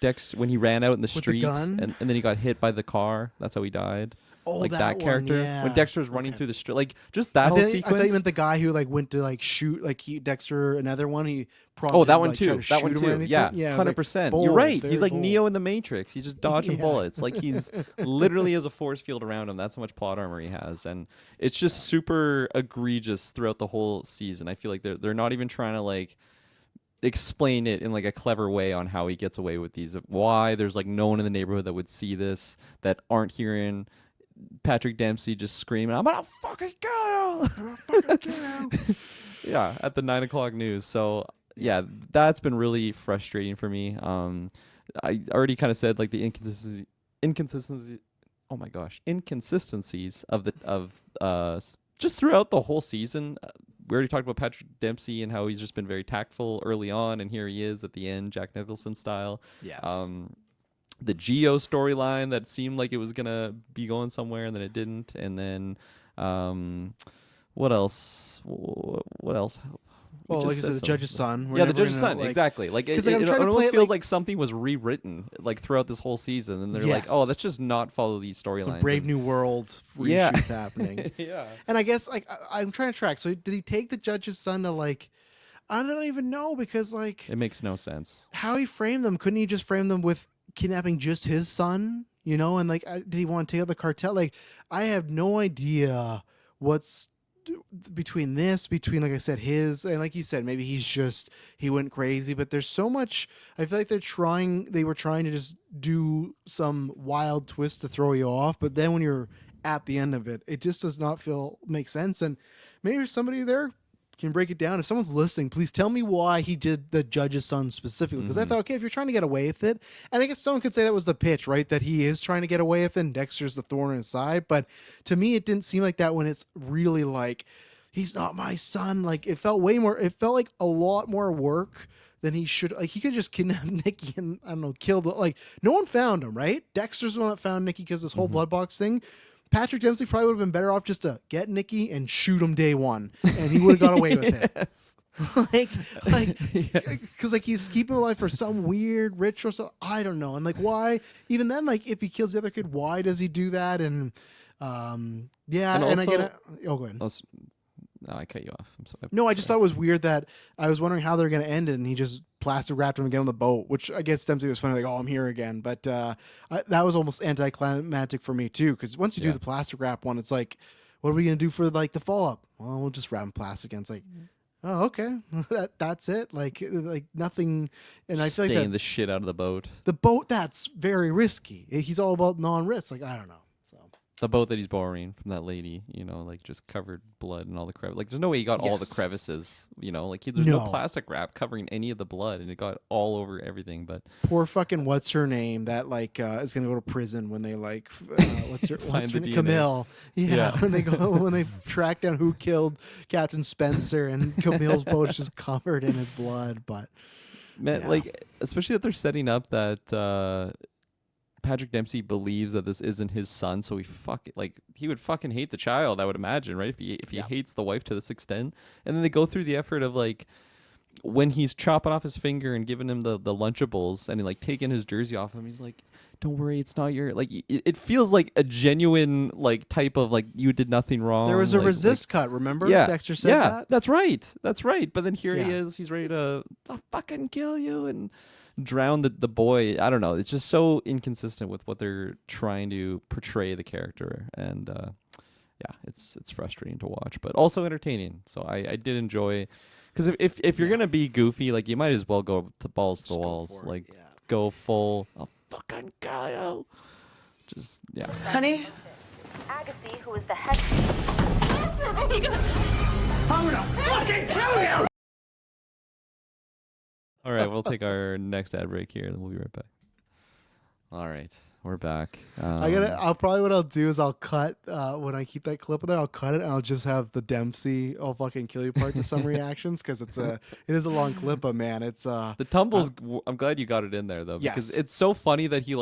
Dexter, when he ran out in the With the street gun? and then he got hit by the car. That's how he died. Oh, like that one, character. yeah. When Dexter's running Okay. through the street. Like just that I whole thought sequence. you meant the guy who like went to like shoot like Dexter, another one. He Oh, that one like, too. tried to That one shoot him or too. anything. Yeah, I was like, 100%. bold, You're right. very He's like bold. Neo in the Matrix. He's just dodging Yeah. bullets. Like he's literally has a force field around him. That's how much plot armor he has, and it's just super egregious throughout the whole season. I feel like they're not even trying to like explain it in like a clever way on how he gets away with these. Why there's like no one in the neighborhood that would see this, that aren't hearing Patrick Dempsey just screaming, "I'm gonna fucking kill you!" I'm gonna fucking kill you. Yeah, at the 9 o'clock news. So yeah, that's been really frustrating for me. I already kind of said like the inconsistency. Oh my gosh, inconsistencies of just throughout the whole season. We already talked about Patrick Dempsey and how he's just been very tactful early on, and here he is at the end, Jack Nicholson style. Yes. The Geo storyline that seemed like it was gonna be going somewhere, and then it didn't. And then what else? What else? We Well, just like I said, the some. judge's son. We're Yeah, the never judge's gonna, son. like- Exactly. Like it, 'cause, like, I'm it trying to play almost it feels like- like something was rewritten like throughout this whole season, and they're like, oh, Yes. let's just not follow these storylines. Some Brave and- New World Yeah. reshoots happening. yeah. And I guess like I'm trying to track. So did he take the judge's son to like? I don't even know because like It makes no sense. how he framed them. Couldn't he just frame them with kidnapping just his son? You know, and like, did he want to take out the cartel? Like, I have no idea what's between like I said, his and like you said, maybe he went crazy. But there's so much. I feel like they were trying to just do some wild twist to throw you off. But then when you're at the end of it, it just does not make sense. And maybe there's somebody there can break it down. If someone's listening, please tell me why he did the judge's son specifically. Because I thought, okay, if you're trying to get away with it, and I guess someone could say that was the pitch, right? That he is trying to get away with it and Dexter's the thorn in his side. But to me, it didn't seem like that when it's really like, he's not my son. Like it felt like a lot more work than he should. Like he could just kidnap Nikki and I don't know, kill like no one found him, right? Dexter's the one that found Nikki because this whole blood box thing. Patrick Dempsey probably would have been better off just to get Nikki and shoot him day one, and he would have got away with it. Yes. Because like he's keeping him alive for some weird ritual. So I don't know, and like why? Even then, like if he kills the other kid, why does he do that? And yeah, And and I also- get it. Oh, go ahead. No, I cut you off. I'm sorry. No, I just thought it was weird that I was wondering how they're going to end it, and he just plastic wrapped him again on the boat, which I guess Dempsey was funny, like, oh, I'm here again. But that was almost anticlimactic for me, too, because once you do the plastic wrap one, it's like, what are we going to do for, like, the follow-up? Well, we'll just wrap him plastic, and it's like, oh, okay, that's it? Like nothing, and I feel like Staying the shit out of the boat. the boat, that's very risky. He's all about non-risk. Like, I don't know. So The boat that he's borrowing from that lady, like just covered blood and all the crevices. Like, there's no way he got all the Yes. crevices, like there's no No. plastic wrap covering any of the blood, and it got all over everything. But poor fucking what's her name that like is gonna go to prison when they like what's her Find the name? DNA. Camille. Yeah, Yeah. when they track down who killed Captain Spencer and Camille's boat is just covered in his blood. But man, Yeah. like especially that they're setting up that Patrick Dempsey believes that this isn't his son, so he would fucking hate the child, I would imagine, right? If he hates the wife to this extent, and then they go through the effort of like when he's chopping off his finger and giving him the Lunchables and like taking his jersey off him, he's like, "Don't worry, it's not your like." It feels like a genuine like type of like you did nothing wrong. there was a like- resist cut. Remember, yeah, Dexter said yeah, that. that's right. But then here he Yeah. is. He's ready to I'll fucking kill you and drown the boy. I don't know. It's just so inconsistent with what they're trying to portray the character, and yeah, it's frustrating to watch, but also entertaining. So I did enjoy, because if you're gonna be goofy, like you might as well go to balls to the Just go walls, for it, like yeah. go full. I'll fucking kill you. Just yeah. Honey? Agassi, who is the head. All right, we'll take our next ad break here, and we'll be right back. All right, we're back. I'll probably what I'll do is I'll cut when I keep that clip of there. I'll cut it and I'll just have the Dempsey "I'll fucking kill you" part to some reactions because it is a long clip, but man, it's The tumbles. I'm glad you got it in there though, because Yes. it's so funny that he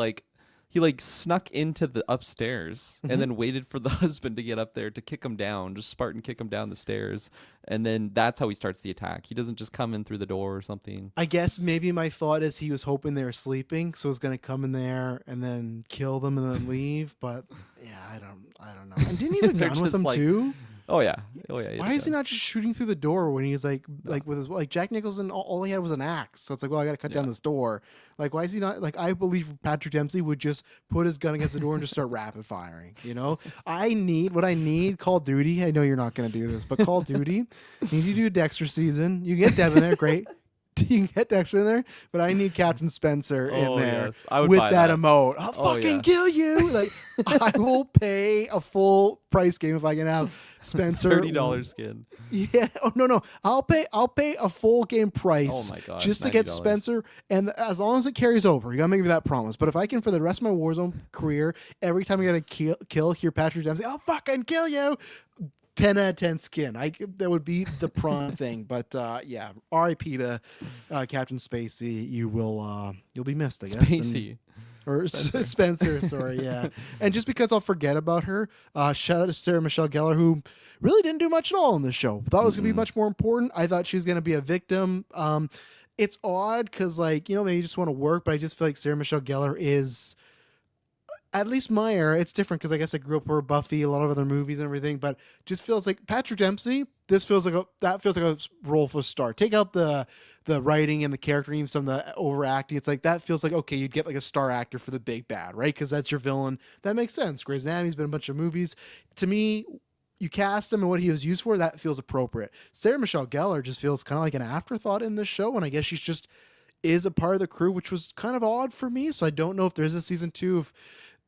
snuck into the upstairs and then waited for the husband to get up there to kick him down, just Spartan kick him down the stairs, and then that's how he starts the attack. He doesn't just come in through the door or something. I guess maybe my thought is he was hoping they were sleeping, so he's gonna come in there and then kill them and then leave. But yeah, I don't know. And didn't he have a They're gun with just him like- too? Oh yeah. Why is he not just shooting through the door when he's like with his like Jack Nicholson? All he had was an axe, so it's like, well, I got to cut down this door. Like, why is he not like? I believe Patrick Dempsey would just put his gun against the door and just start rapid firing. You know, I need Call of Duty. I know you're not going to do this, but Call of Duty, you need to do a Dexter season. You can get Dev in there, great. You can get Dexter in there, but I need Captain Spencer in Oh, there yes. I would with buy that that. emote. I'll Oh, fucking yeah. kill you. Like, I will pay a full price game if I can have Spencer. $30 skin. Yeah. Oh no. I'll pay a full game price. Oh my God, just to get $90. Spencer, and as long as it carries over, you gotta make me that promise. But if I can, for the rest of my Warzone career, every time I gotta kill hear Patrick Dempsey, I'll fucking kill you. 10 out of 10 skin. That would be the prime thing. But yeah, R.I.P. to Captain Spacey. You'll be missed, I guess. Spacey. Or Spencer, sorry, yeah. And just because I'll forget about her, shout out to Sarah Michelle Gellar, who really didn't do much at all in this show. Thought it was going to be much more important. I thought she was going to be a victim. It's odd because, like, maybe you just want to work, but I just feel like Sarah Michelle Gellar is, at least my era. It's different because I guess I grew up with Buffy, a lot of other movies and everything, but just feels like Patrick Dempsey. This feels like that feels like a role for a star. Take out the writing and the character, and even some of the overacting. It's like that feels like, okay, you'd get like a star actor for the big bad, right? Because that's your villain. That makes sense. Grey's Anatomy's been a bunch of movies. To me, you cast him and what he was used for, that feels appropriate. Sarah Michelle Gellar just feels kind of like an afterthought in this show, and I guess she's just is a part of the crew, which was kind of odd for me. So I don't know if there's a season 2 if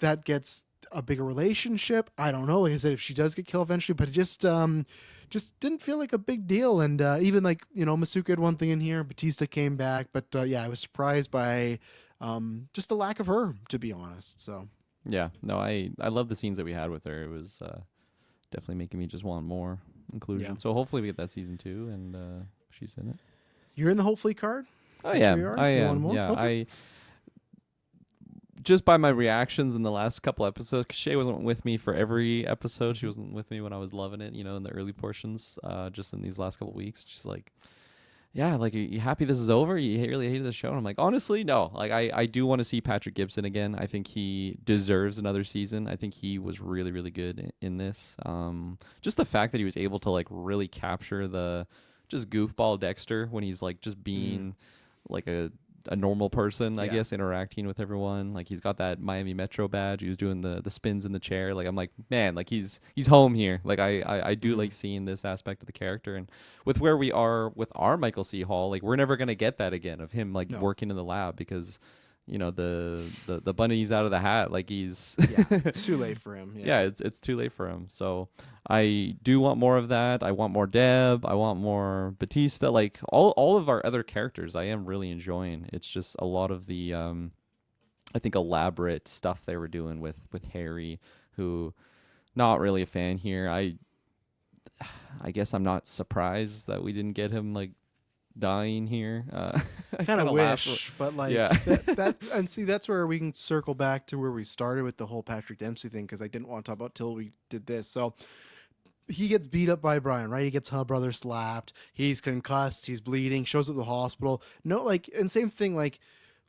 that gets a bigger relationship. I don't know. Like I said, if she does get killed eventually, but it just didn't feel like a big deal. And even like, Masuka had one thing in here. Batista came back, but yeah, I was surprised by just the lack of her, to be honest. So Yeah, no, I love the scenes that we had with her. It was definitely making me just want more inclusion. Yeah. So hopefully we get that season 2 and she's in it. you're in the hopefully card. I That's where you am. are? I You want am. more? Yeah, Okay. just by my reactions in the last couple episodes, 'cause Shay wasn't with me for every episode. She wasn't with me when I was loving it, in the early portions. Just in these last couple weeks, just like, yeah, like, are you happy this is over? You really hated the show? And I'm like, honestly, no. Like, I do want to see Patrick Gibson again. I think he deserves another season. I think he was really, really good in this. Just the fact that he was able to like really capture the just goofball Dexter when he's like just being like a normal person, I guess, interacting with everyone. Like, he's got that Miami Metro badge. He was doing the spins in the chair. Like, I'm like, man, like he's home here. Like, I do like seeing this aspect of the character. And with where we are with our Michael C. Hall, like, we're never gonna get that again of him like working in the lab because the bunny's out of the hat. Like, he's It's too late for him. yeah, it's too late for him. So I do want more of that. I want more Deb. I want more Batista. Like, all of our other characters, I am really enjoying. It's just a lot of the I think elaborate stuff they were doing with Harry, who not really a fan here. I guess I'm not surprised that we didn't get him like dying here. I Kind of laugh. wish, but like Yeah. that and see, that's where we can circle back to where we started with the whole Patrick Dempsey thing, because I didn't want to talk about till we did this. So he gets beat up by Brian, right? He gets her brother slapped. He's concussed. He's bleeding. Shows up at the hospital. No, like, and same thing. Like,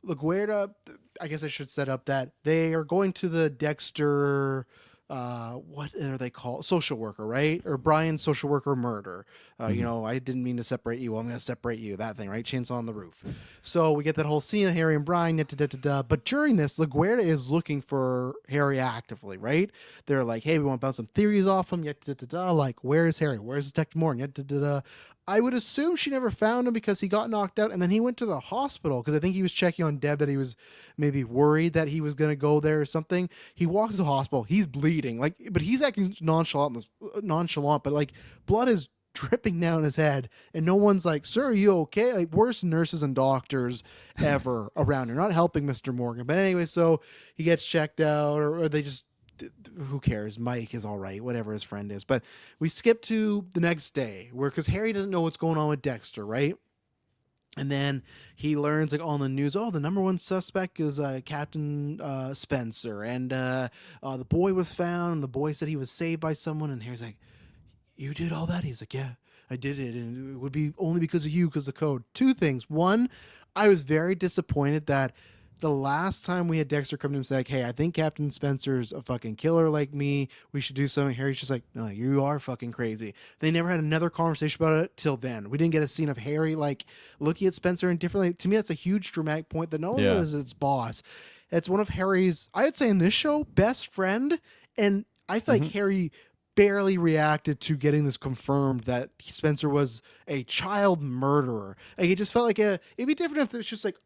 LaGuardia. I guess I should set up that they are going to the Dexter. What are they called? Social worker, right? Or Brian's social worker murder. I didn't mean to separate you. Well, I'm going to separate you. That thing, right? Chainsaw on the roof. So we get that whole scene of Harry and Brian. But during this, LaGuardia is looking for Harry actively, right? They're like, hey, we want to bounce some theories off him. Like, where is Harry? Where's Detective Morgan? I would assume she never found him because he got knocked out and then he went to the hospital because I think he was checking on Deb, that he was maybe worried that he was going to go there or something. He walks to the hospital. He's bleeding, like, but he's acting nonchalant, but like blood is dripping down his head and no one's like, sir, are you okay? Like, worst nurses and doctors ever around here, not helping Mr. Morgan. But anyway, so he gets checked out or they just, who cares? Mike is all right, whatever his friend is. But we skip to the next day because Harry doesn't know what's going on with Dexter, right? And then he learns, like, on the news, the number one suspect is Captain Spencer. And the boy was found. And the boy said he was saved by someone. And Harry's like, you did all that? He's like, yeah, I did it. And it would be only because of you, because of the code. Two things. One, I was very disappointed that the last time we had Dexter come to him and say, like, hey, I think Captain Spencer's a fucking killer like me. We should do something. Harry's just like, no, you are fucking crazy. They never had another conversation about it till then. We didn't get a scene of Harry, like, looking at Spencer indifferently. To me, that's a huge dramatic point that no one is its boss. It's one of Harry's, I would say in this show, best friend. And I feel like Harry barely reacted to getting this confirmed that Spencer was a child murderer. Like, it just felt like it'd be different if it's just like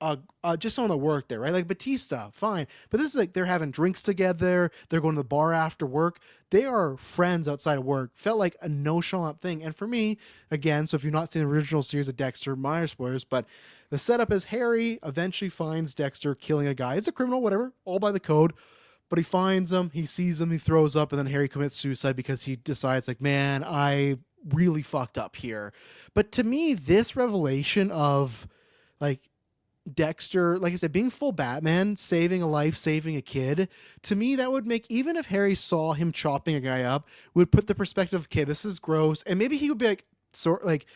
just someone that worked there, right? Like Batista, fine. But this is like they're having drinks together, they're going to the bar after work. They are friends outside of work. Felt like a nonchalant thing. And for me, again, so if you've not seen the original series of Dexter, minor spoilers, but the setup is Harry eventually finds Dexter killing a guy. It's a criminal, whatever, all by the code. But he finds him, he sees him, he throws up, and then Harry commits suicide because he decides, like, man, I really fucked up here. But to me, this revelation of, like, Dexter, like I said, being full Batman, saving a life, saving a kid, to me, that would make, even if Harry saw him chopping a guy up, would put the perspective, okay, this is gross. And maybe he would be like, sort like,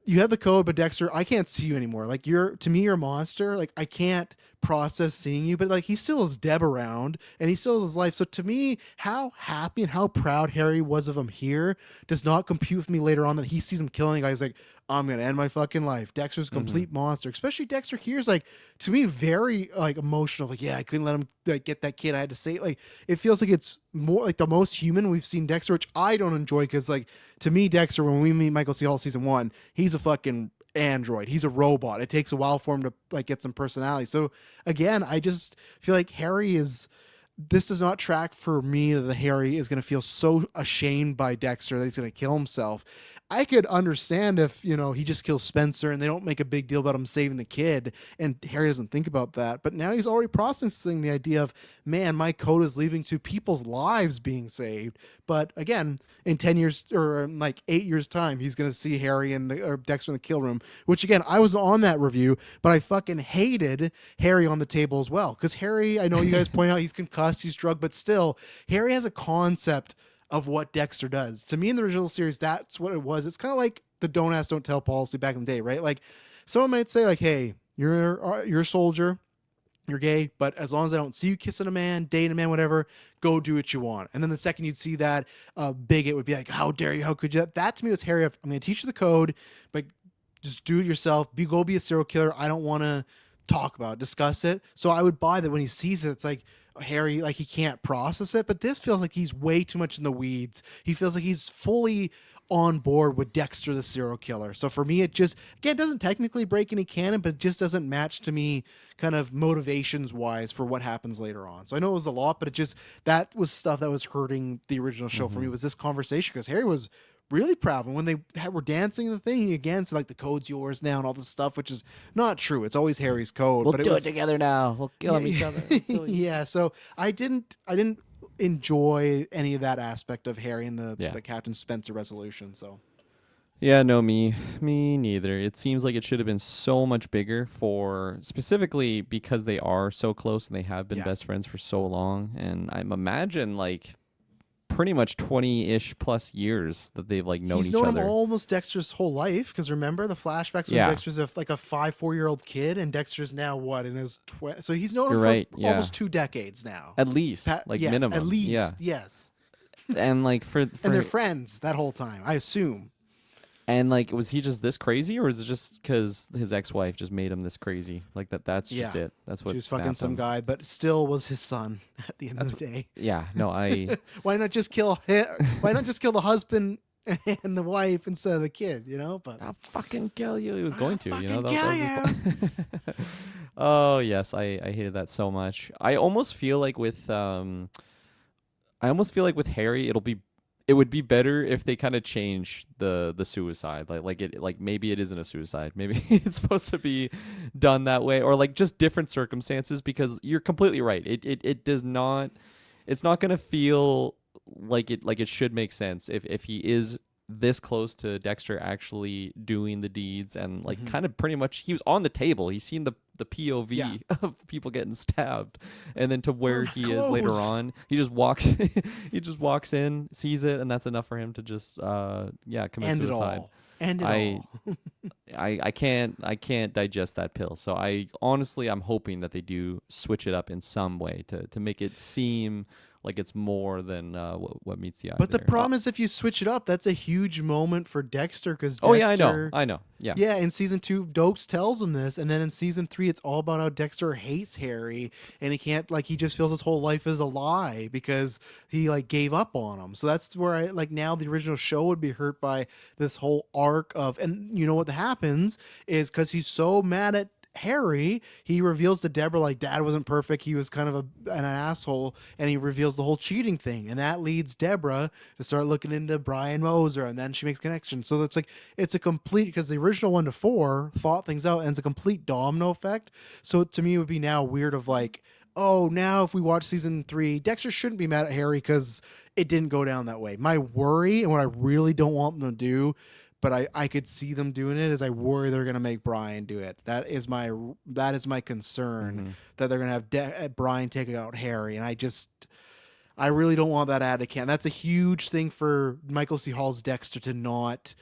you have the code, but Dexter, I can't see you anymore. Like to me, you're a monster. Like I can't process seeing you, but like he still has Deb around and he still has his life. So to me, how happy and how proud Harry was of him here does not compute with me later on that he sees him killing guys like, I'm going to end my fucking life. Dexter's a complete monster, especially Dexter here's like, to me, very like emotional. Like, yeah, I couldn't let him like get that kid. I had to say, like, it feels like it's more like the most human we've seen Dexter, which I don't enjoy. Cause like to me, Dexter, when we meet Michael C. Hall season 1, he's a fucking android. He's a robot. It takes a while for him to like get some personality. So again, I just feel like this does not track for me that the Harry is going to feel so ashamed by Dexter that he's going to kill himself. I could understand if, he just kills Spencer and they don't make a big deal about him saving the kid and Harry doesn't think about that. But now he's already processing the idea of, man, my code is leading to people's lives being saved. But again, in 10 years or like 8 years time, he's going to see Harry or Dexter in the kill room, which again, I was on that review, but I fucking hated Harry on the table as well. Because Harry, I know you guys point out he's concussed, he's drugged, but still, Harry has a concept of what Dexter does. To me in the original series, that's what it was. It's kind of like the don't ask, don't tell policy back in the day, right? Like someone might say like, hey, you're a soldier, you're gay, but as long as I don't see you kissing a man, dating a man, whatever, go do what you want. And then the second you'd see that, bigot would be like, how dare you? How could you? That to me was Harry. I'm going to teach you the code, but just do it yourself. Go be a serial killer. I don't want to talk about it, discuss it. So I would buy that when he sees it, it's like, Harry, like he can't process it, but this feels like he's way too much in the weeds. He feels like he's fully on board with Dexter the serial killer. So for me, it just, again, doesn't technically break any canon, but it just doesn't match to me kind of motivations wise for what happens later on. So I know it was a lot, but that was stuff that was hurting the original show for me, was this conversation, because Harry was really proud. And when they were dancing the thing again, so like the code's yours now and all this stuff, which is not true. It's always Harry's code. We'll but do it together now. We'll kill each other. Yeah. So I didn't enjoy any of that aspect of Harry and the Captain Spencer resolution. So yeah, no, me neither. It seems like it should have been so much bigger specifically because they are so close and they have been best friends for so long. And I imagine like pretty much 20-ish plus years that they've like known each other. He's known him almost Dexter's whole life, because remember the flashbacks when Dexter's like a 5-4-year-old kid and Dexter's now what in his 20s. So he's known him for almost 2 decades now. At least, minimum. At least, yes. And like for and they're friends that whole time, I assume. And like, was he just this crazy, or is it just because his ex-wife just made him this crazy? Like that's just it. That's what. She was fucking some guy, but still was his son at the end of the day. Yeah, no, Why not just kill him? Why not just kill the husband and the wife instead of the kid? But I'll fucking kill you. He was going to. Kill you. Oh yes, I hated that so much. I almost feel like with Harry, it would be better if they kind of change the suicide. Like maybe it isn't a suicide. Maybe it's supposed to be done that way, or like just different circumstances, because you're completely right. It does not, it's not going to feel like it should make sense if he is this close to Dexter actually doing the deeds, and like kind of pretty much he was on the table. He's seen the POV of people getting stabbed, and then to where he is later on, he just walks in, sees it, and that's enough for him to just commit suicide. I can't digest that pill. So I'm hoping that they do switch it up in some way to make it seem like it's more than what meets the eye. But the problem is, if you switch it up, that's a huge moment for Dexter, because I know. Yeah. In season 2, Dokes tells him this, and then in season 3, it's all about how Dexter hates Harry, and he just feels his whole life is a lie because he like gave up on him. So that's where now the original show would be hurt by this whole arc of, and you know what happens is, because he's so mad at Harry, he reveals to Deborah like Dad wasn't perfect, he was kind of an asshole, and he reveals the whole cheating thing, and that leads Deborah to start looking into Brian Moser, and then she makes connections. So it's a complete, because the original 1 to 4 thought things out, and it's a complete domino effect. So to me, it would be now weird of like, oh, now if we watch season 3, Dexter shouldn't be mad at Harry because it didn't go down that way. My worry, and what I really don't want them to do, but I could see them doing it. As I worry they're gonna make Brian do it. That is my concern, that they're gonna have Brian take out Harry, and I really don't want that out of can. That's a huge thing for Michael C. Hall's Dexter to not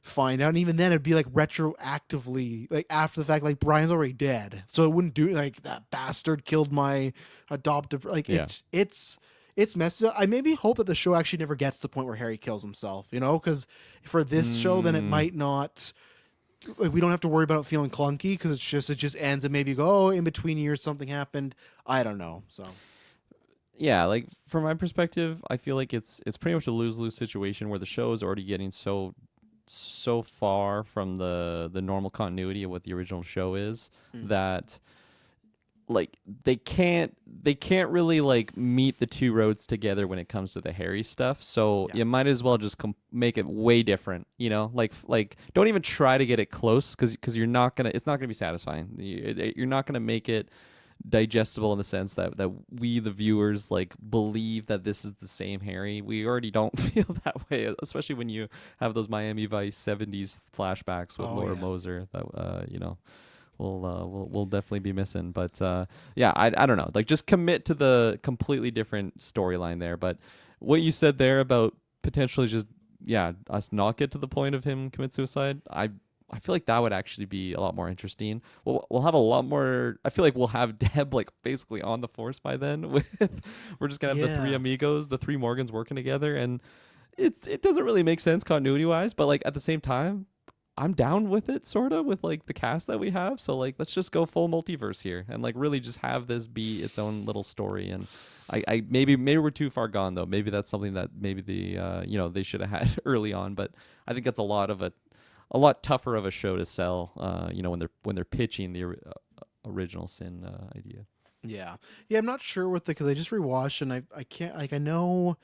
find out. And even then, it'd be like retroactively, like after the fact, like Brian's already dead, so it wouldn't do like that bastard killed my adoptive. Like it's messed up. I maybe hope that the show actually never gets to the point where Harry kills himself. Because for this show, then it might not. Like, we don't have to worry about it feeling clunky because it just ends and maybe you go, in between years something happened. I don't know. So. Yeah, like from my perspective, I feel like it's pretty much a lose-lose situation where the show is already getting so far from the normal continuity of what the original show is that like they can't really like meet the two roads together when it comes to the Harry stuff. So you might as well just make it way different, like don't even try to get it close because it's not gonna be satisfying. You're not gonna make it digestible in the sense that we the viewers like believe that this is the same Harry. We already don't feel that way, especially when you have those Miami Vice 70s flashbacks with Laura Moser that we'll definitely be missing. But I don't know, like just commit to the completely different storyline there. But what you said there about potentially just us not get to the point of him commit suicide, I feel like that would actually be a lot more interesting. We'll have a lot more. I feel like we'll have Deb like basically on the force by then. We're just gonna have the three amigos, the three Morgans working together, and it doesn't really make sense continuity wise. But like at the same time, I'm down with it sort of with like the cast that we have. So like let's just go full multiverse here and like really just have this be its own little story. And I maybe we're too far gone though. Maybe that's something that maybe the they should have had early on. But I think that's a lot tougher of a show to sell, when they're pitching the original Sin idea. Yeah, I'm not sure with because I just rewatched and I can't I know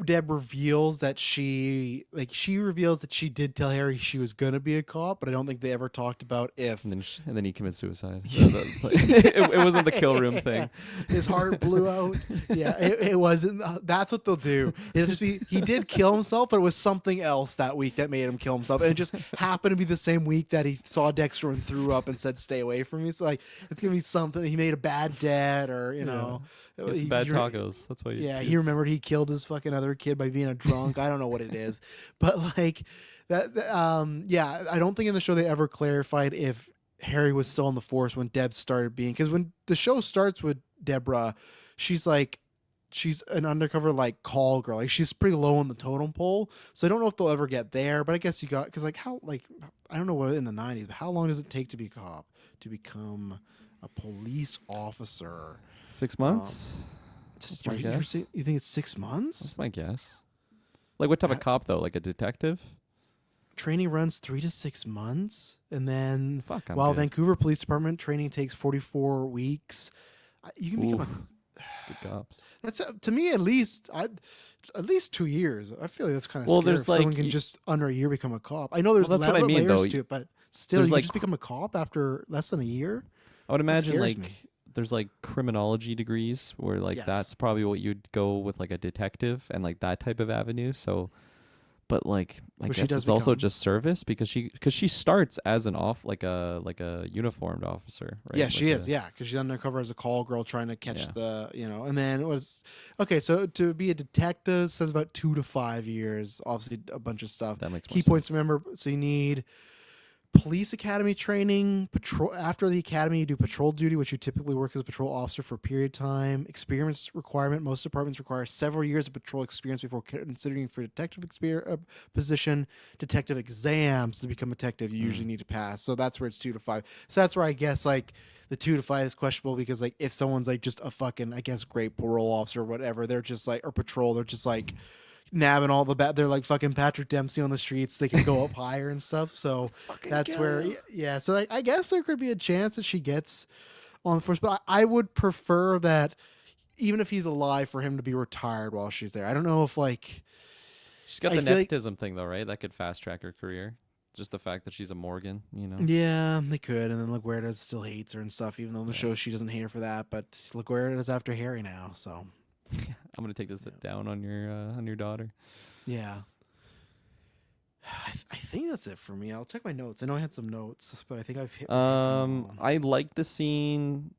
Deb reveals that she reveals that she did tell Harry she was gonna be a cop, but I don't think they ever talked about if. And then he commits suicide. It wasn't the kill room thing. His heart blew out. Yeah, it wasn't. That's what they'll do. It'll just be he did kill himself, but it was something else that week that made him kill himself, and it just happened to be the same week that he saw Dexter and threw up and said, "Stay away from me." So like, it's gonna be something he made a bad debt or It's bad tacos. That's why. He remembered he killed his fucking other kid by being a drunk. I don't know what it is, but like that. I don't think in the show they ever clarified if Harry was still on the force when Deb started being. Because when the show starts with Deborah, she's an undercover like call girl. Like she's pretty low on the totem pole. So I don't know if they'll ever get there. But I guess because like how I don't know what in the 90s, but how long does it take to be a cop to become a police officer? 6 months. Are you think it's 6 months? That's my guess. Like what type of cop though? Like a detective? Training runs 3 to 6 months, and then I'm while good. Vancouver Police Department training takes 44 weeks, you can become good cops. That's to me at least 2 years. I feel like that's kind of Well, scary. there's if someone can just under a year become a cop. I know there's that's what I mean, layers though. to it, but still, you There's can like just become a cop after less than a year. I would imagine scares like me. there's like criminology degrees where like Yes. that's probably what you'd go with like a detective and like that type of avenue. So, but like I Well, she guess does it's also become- just service because she starts as an like a uniformed officer, right? Yeah, Like she is. Yeah, because she's undercover as a call girl trying to catch and then it was okay. So to be a detective says about 2 to 5 years. Obviously, a bunch of stuff. That makes more Key points. sense. Remember, so you need police academy training. Patrol after the academy, you do patrol duty, which you typically work as a patrol officer for a period of time. Experience requirement. Most departments require several years of patrol experience before considering for detective position. Detective exams to become a detective you usually need to pass. So that's where it's 2 to 5. So that's where I guess like the 2 to 5 is questionable because like if someone's like just a fucking great parole officer or whatever, they're just like or patrol, they're just like nabbing all the they're like fucking Patrick Dempsey on the streets. They can go up higher and stuff. So that's where so like I guess there could be a chance that she gets on the force, but I would prefer that even if he's alive for him to be retired while she's there. I don't know if like she's got I the feel like- nepotism thing though, right? That could fast track her career. Just the fact that she's a Morgan, Yeah, they could, and then LaGuardia still hates her and stuff, even though in the show she doesn't hate her for that. But LaGuardia's after Harry now, so I'm gonna take this down on your daughter. yeah. I think that's it for me. I'll check my notes. I know I had some notes, but I think I've hit them all. I liked the scene.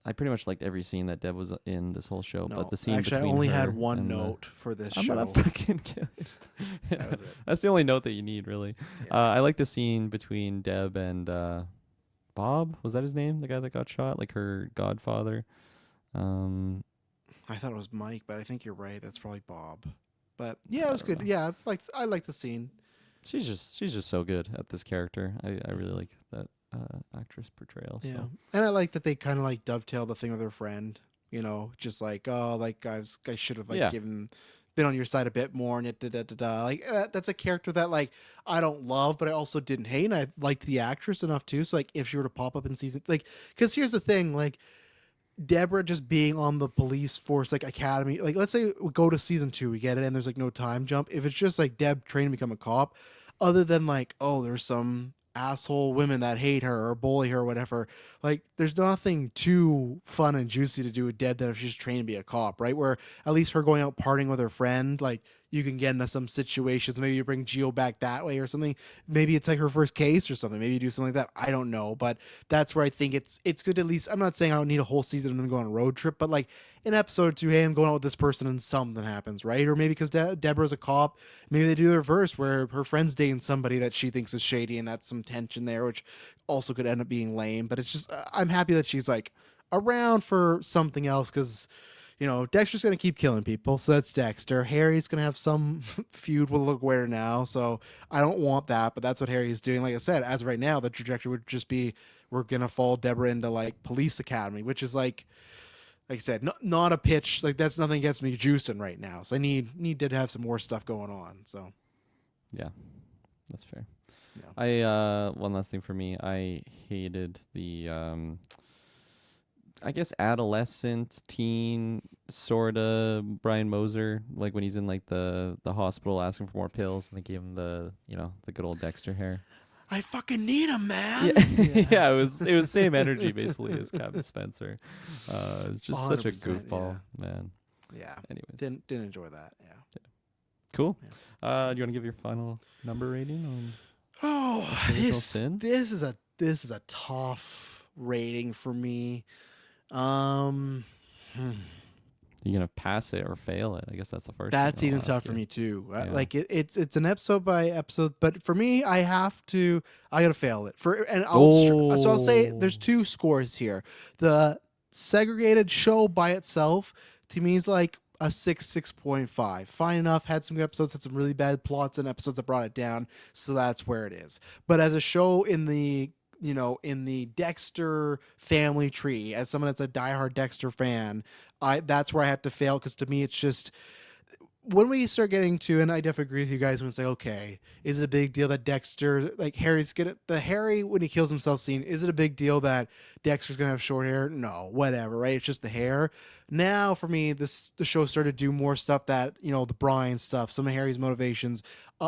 I pretty much liked every scene that Deb was in this whole show, but No, the scene actually, I between only her had one and note for this I'm show. gonna fucking kill it. That was it. That's the only note that you need, really. Yeah. I like the scene between Deb and Bob. Was that his name? The guy that got shot, like her godfather. Um, I thought it was Mike, but I think you're right. That's probably Bob. But yeah, it was don't good. know. Yeah, I like the scene. she's just so good at this character. I really like that actress portrayal. Yeah, So. and I like that they kind of like dovetail the thing with her friend. You know, just like oh, like I should have like Yeah. been on your side a bit more, and da da da da. Like that's a character that like I don't love, but I also didn't hate, and I liked the actress enough too. So like if she were to pop up in season, like, because here's the thing, like Deborah just being on the police force like academy, like let's say we go to season 2, we get it, and there's like no time jump. If it's just like Deb training to become a cop, other than like oh there's some asshole women that hate her or bully her or whatever, like there's nothing too fun and juicy to do with Deb that if she's trained to be a cop, right? Where at least her going out partying with her friend, like you can get into some situations. Maybe you bring Geo back that way or something. Maybe it's like her first case or something. Maybe you do something like that. I don't know, but that's where I think it's good to at least. I'm not saying I don't need a whole season and then go on a road trip, but like in episode 2, hey, I'm going out with this person and something happens, right? Or maybe because Deborah's a cop, maybe they do the reverse where her friend's dating somebody that she thinks is shady and that's some tension there, which also could end up being lame. But it's just I'm happy that she's like around for something else because you know, Dexter's going to keep killing people, so that's Dexter. Harry's going to have some feud with LaGuerre now, so I don't want that, but that's what Harry's doing. Like I said, as of right now, the trajectory would just be we're going to follow Deborah into, like, police academy, which is, like I said, not a pitch. Like, that's nothing gets me juicing right now, so I need to have some more stuff going on, so. Yeah, that's fair. Yeah. One last thing for me, I hated the I guess adolescent teen sorta Brian Moser, like when he's in like the hospital asking for more pills and they gave him the the good old Dexter hair. I fucking need him, man. Yeah, yeah, it was same energy basically as Captain Spencer. It's just such a 100%, goofball, man. Yeah. Anyways, Didn't enjoy that, yeah. cool. Yeah. Do you want to give your final number rating on? Oh, Original this Sin? this is a tough rating for me. Hmm. You gonna pass it or fail it? I guess that's the first. That's thing I'll even ask tough for you. me too. Yeah. Like it's an episode by episode, but for me, I gotta fail it so I'll say there's Oh. 2 scores here. The segregated show by itself to me is like a 6.5. Fine enough. Had some good episodes, had some really bad plots and episodes that brought it down. So that's where it is. But as a show in the in the Dexter family tree, as someone that's a diehard Dexter fan, that's where I had to fail because to me it's just when we start getting to, and I definitely agree with you guys when it's like, okay, is it a big deal that Dexter, like Harry's gonna, the Harry when he kills himself scene, is it a big deal that Dexter's gonna have short hair? No, whatever, right? It's just the hair. Now for me, the show started to do more stuff that, the Brian stuff, some of Harry's motivations,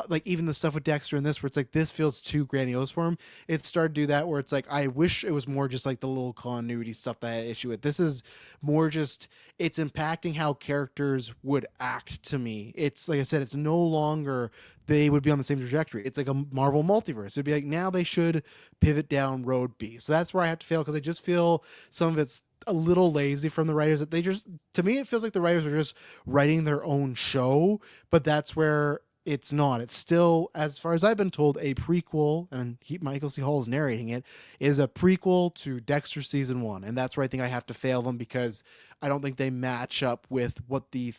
like even the stuff with Dexter in this, where it's like, this feels too grandiose for him. It started to do that where it's like, I wish it was more just like the little continuity stuff that I had issue with. This is more just, it's impacting how characters would act to me. It's like I said, it's no longer they would be on the same trajectory. It's like a Marvel multiverse. It'd be like now they should pivot down road B. So that's where I have to fail because I just feel some of it's a little lazy from the writers that they just, to me, it feels like the writers are just writing their own show, but that's where it's not. It's still, as far as I've been told, a prequel, and Michael C. Hall is narrating it, is a prequel to Dexter season 1, and that's where I think I have to fail them because I don't think they match up with what the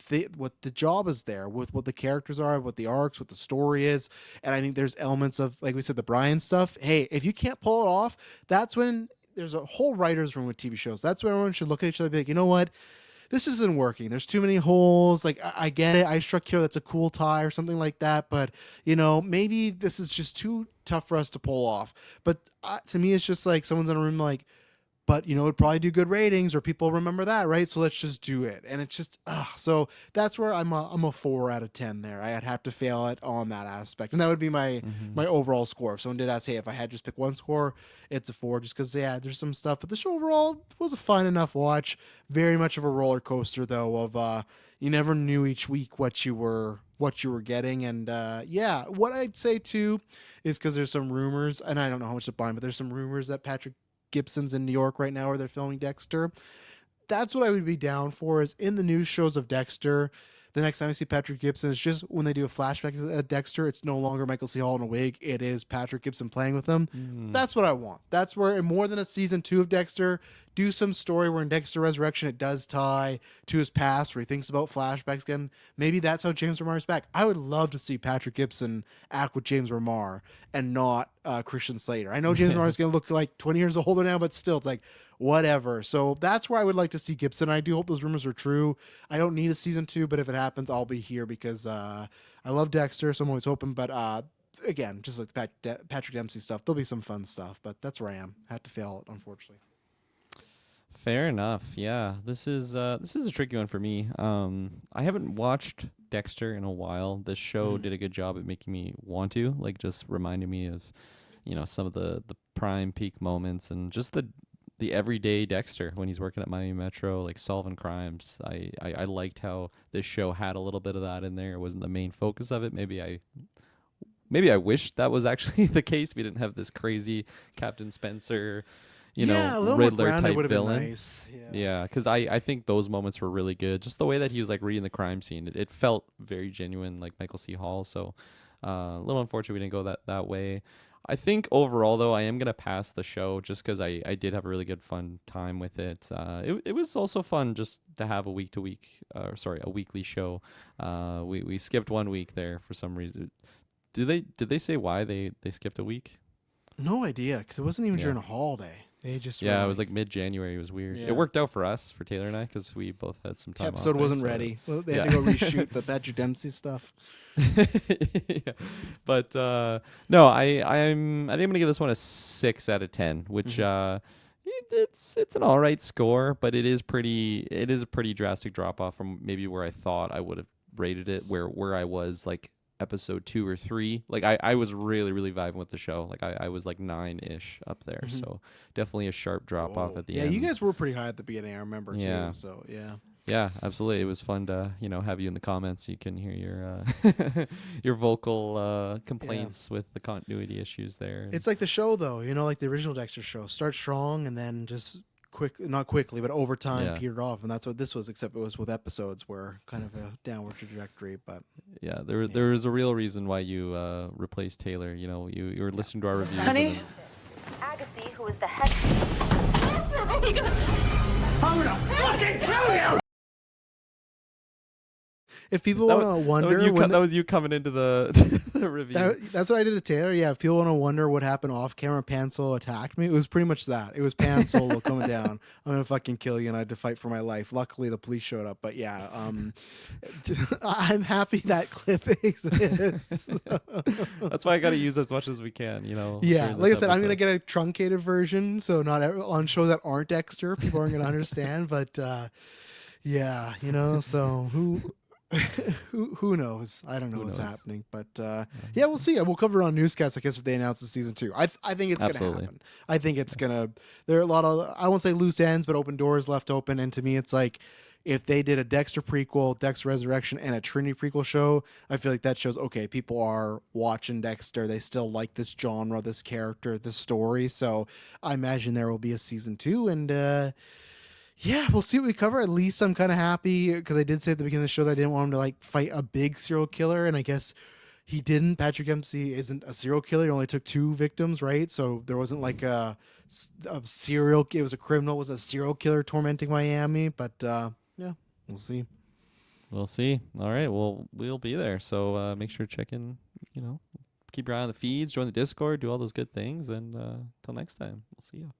job is there, with what the characters are, what the arcs, what the story is, and I think there's elements of, like we said, the Brian stuff. Hey, if you can't pull it off, that's when there's a whole writer's room with TV shows. That's when everyone should look at each other and be like, you know what? This isn't working. There's too many holes. Like, I get it. I struck here. That's a cool tie or something like that. But, maybe this is just too tough for us to pull off. But to me, it's just like someone's in a room like, but, it'd probably do good ratings or people remember that, right? So let's just do it. And it's just, so that's where I'm a 4 out of 10 there. I'd have to fail it on that aspect. And that would be my overall score. If someone did ask, hey, if I had just pick one score, it's a 4 just because, yeah, there's some stuff. But the show overall was a fun enough watch. Very much of a roller coaster, though, of you never knew each week what you were what you were getting. And yeah, what I'd say too is because there's some rumors, and I don't know how much to blind, but there's some rumors that Patrick Gibson's in New York right now where they're filming Dexter. That's what I would be down for, is in the news shows of Dexter. The next time I see Patrick Gibson, it's just when they do a flashback at Dexter, it's no longer Michael C. Hall in a wig. It is Patrick Gibson playing with him. That's what I want. That's where, and more than a season 2 of Dexter, do some story where in Dexter Resurrection it does tie to his past, where he thinks about flashbacks again. Maybe that's how James Remar's back. I would love to see Patrick Gibson act with James Remar and not Christian Slater. I know James Remar is going to look like 20 years older now, but still, it's like, whatever. So that's where I would like to see Gibson. I do hope those rumors are true. I don't need a season 2, but if it happens, I'll be here because I love Dexter, so I'm always hoping. But again, just like the Patrick Dempsey stuff, there'll be some fun stuff. But that's where I am. Had to fail it, unfortunately. Fair enough. Yeah, this is a tricky one for me. I haven't watched Dexter in a while. This show did a good job at making me want to, like, just reminding me of, some of the prime peak moments and just the everyday Dexter when he's working at Miami Metro, like solving crimes. I liked how this show had a little bit of that in there. It wasn't the main focus of it. Maybe I wish that was actually the case. We didn't have this crazy Captain Spencer, a little Riddler more grounded type would have been villain. nice. Yeah, because I think those moments were really good. Just the way that he was like reading the crime scene, it felt very genuine, like Michael C. Hall. So a little unfortunate we didn't go that way. I think overall, though, I am going to pass the show just because I did have a really good fun time with it. It was also fun just to have a weekly show. We skipped 1 week there for some reason. Did they say why they skipped a week? No idea, because it wasn't even during a holiday. They just it was like mid-January. It was weird. Yeah. It worked out for us, for Taylor and I, because we both had some time off episode there, wasn't so ready. Well, they had to go reshoot the Patrick Dempsey stuff. yeah. But no, I think I'm gonna give this one a 6 out of 10, which it's an all right score, but it is a pretty drastic drop off from maybe where I thought I would have rated it, where I was like episode 2 or 3. Like I was really, really vibing with the show. Like I was like 9-ish up there. So definitely a sharp drop off at the end. Yeah, you guys were pretty high at the beginning, I remember Yeah. too. So yeah. Yeah, absolutely. It was fun to, have you in the comments. You can hear your your vocal complaints with the continuity issues there. It's like the show though, like the original Dexter show. Start strong and then just not quickly, but over time petered off. And that's what this was, except it was with episodes where kind of a downward trajectory. But yeah, there is a real reason why you replaced Taylor. You were listening to our reviews. Honey? Agassi, who is the head... I'm gonna fucking kill you! if people want to wonder, that was you coming into the the review. That's what I did to Taylor. Yeah, if people want to wonder what happened off camera, Pan Solo attacked me. It was pretty much that. It was Pan Solo coming down. I'm gonna fucking kill you, and I had to fight for my life. Luckily, the police showed up. But yeah, I'm happy that clip exists. That's why I got to use it as much as we can. Yeah, like I said, I'm gonna episode. get a truncated version, so not on shows that aren't Dexter, people aren't gonna understand. But yeah, so who knows? I don't know what's happening, but yeah, we'll see. We'll cover it on newscast, I guess, if they announce the season 2. I think it's gonna happen. I think it's gonna. There are a lot of, I won't say loose ends, but open doors left open. And to me, it's like if they did a Dexter prequel, Dexter Resurrection, and a Trinity prequel show, I feel like that shows okay, people are watching Dexter. They still like this genre, this character, this story. So I imagine there will be a season 2, and yeah, we'll see what we cover. At least I'm kind of happy because I did say at the beginning of the show that I didn't want him to like fight a big serial killer, and I guess he didn't. Patrick Dempsey isn't a serial killer. He only took 2 victims, right? So there wasn't like a serial. It was a criminal. It was a serial killer tormenting Miami. But yeah, we'll see. We'll see. All right. Well, we'll be there. So make sure to check in. Keep your eye on the feeds, join the Discord, do all those good things, and until next time, we'll see you.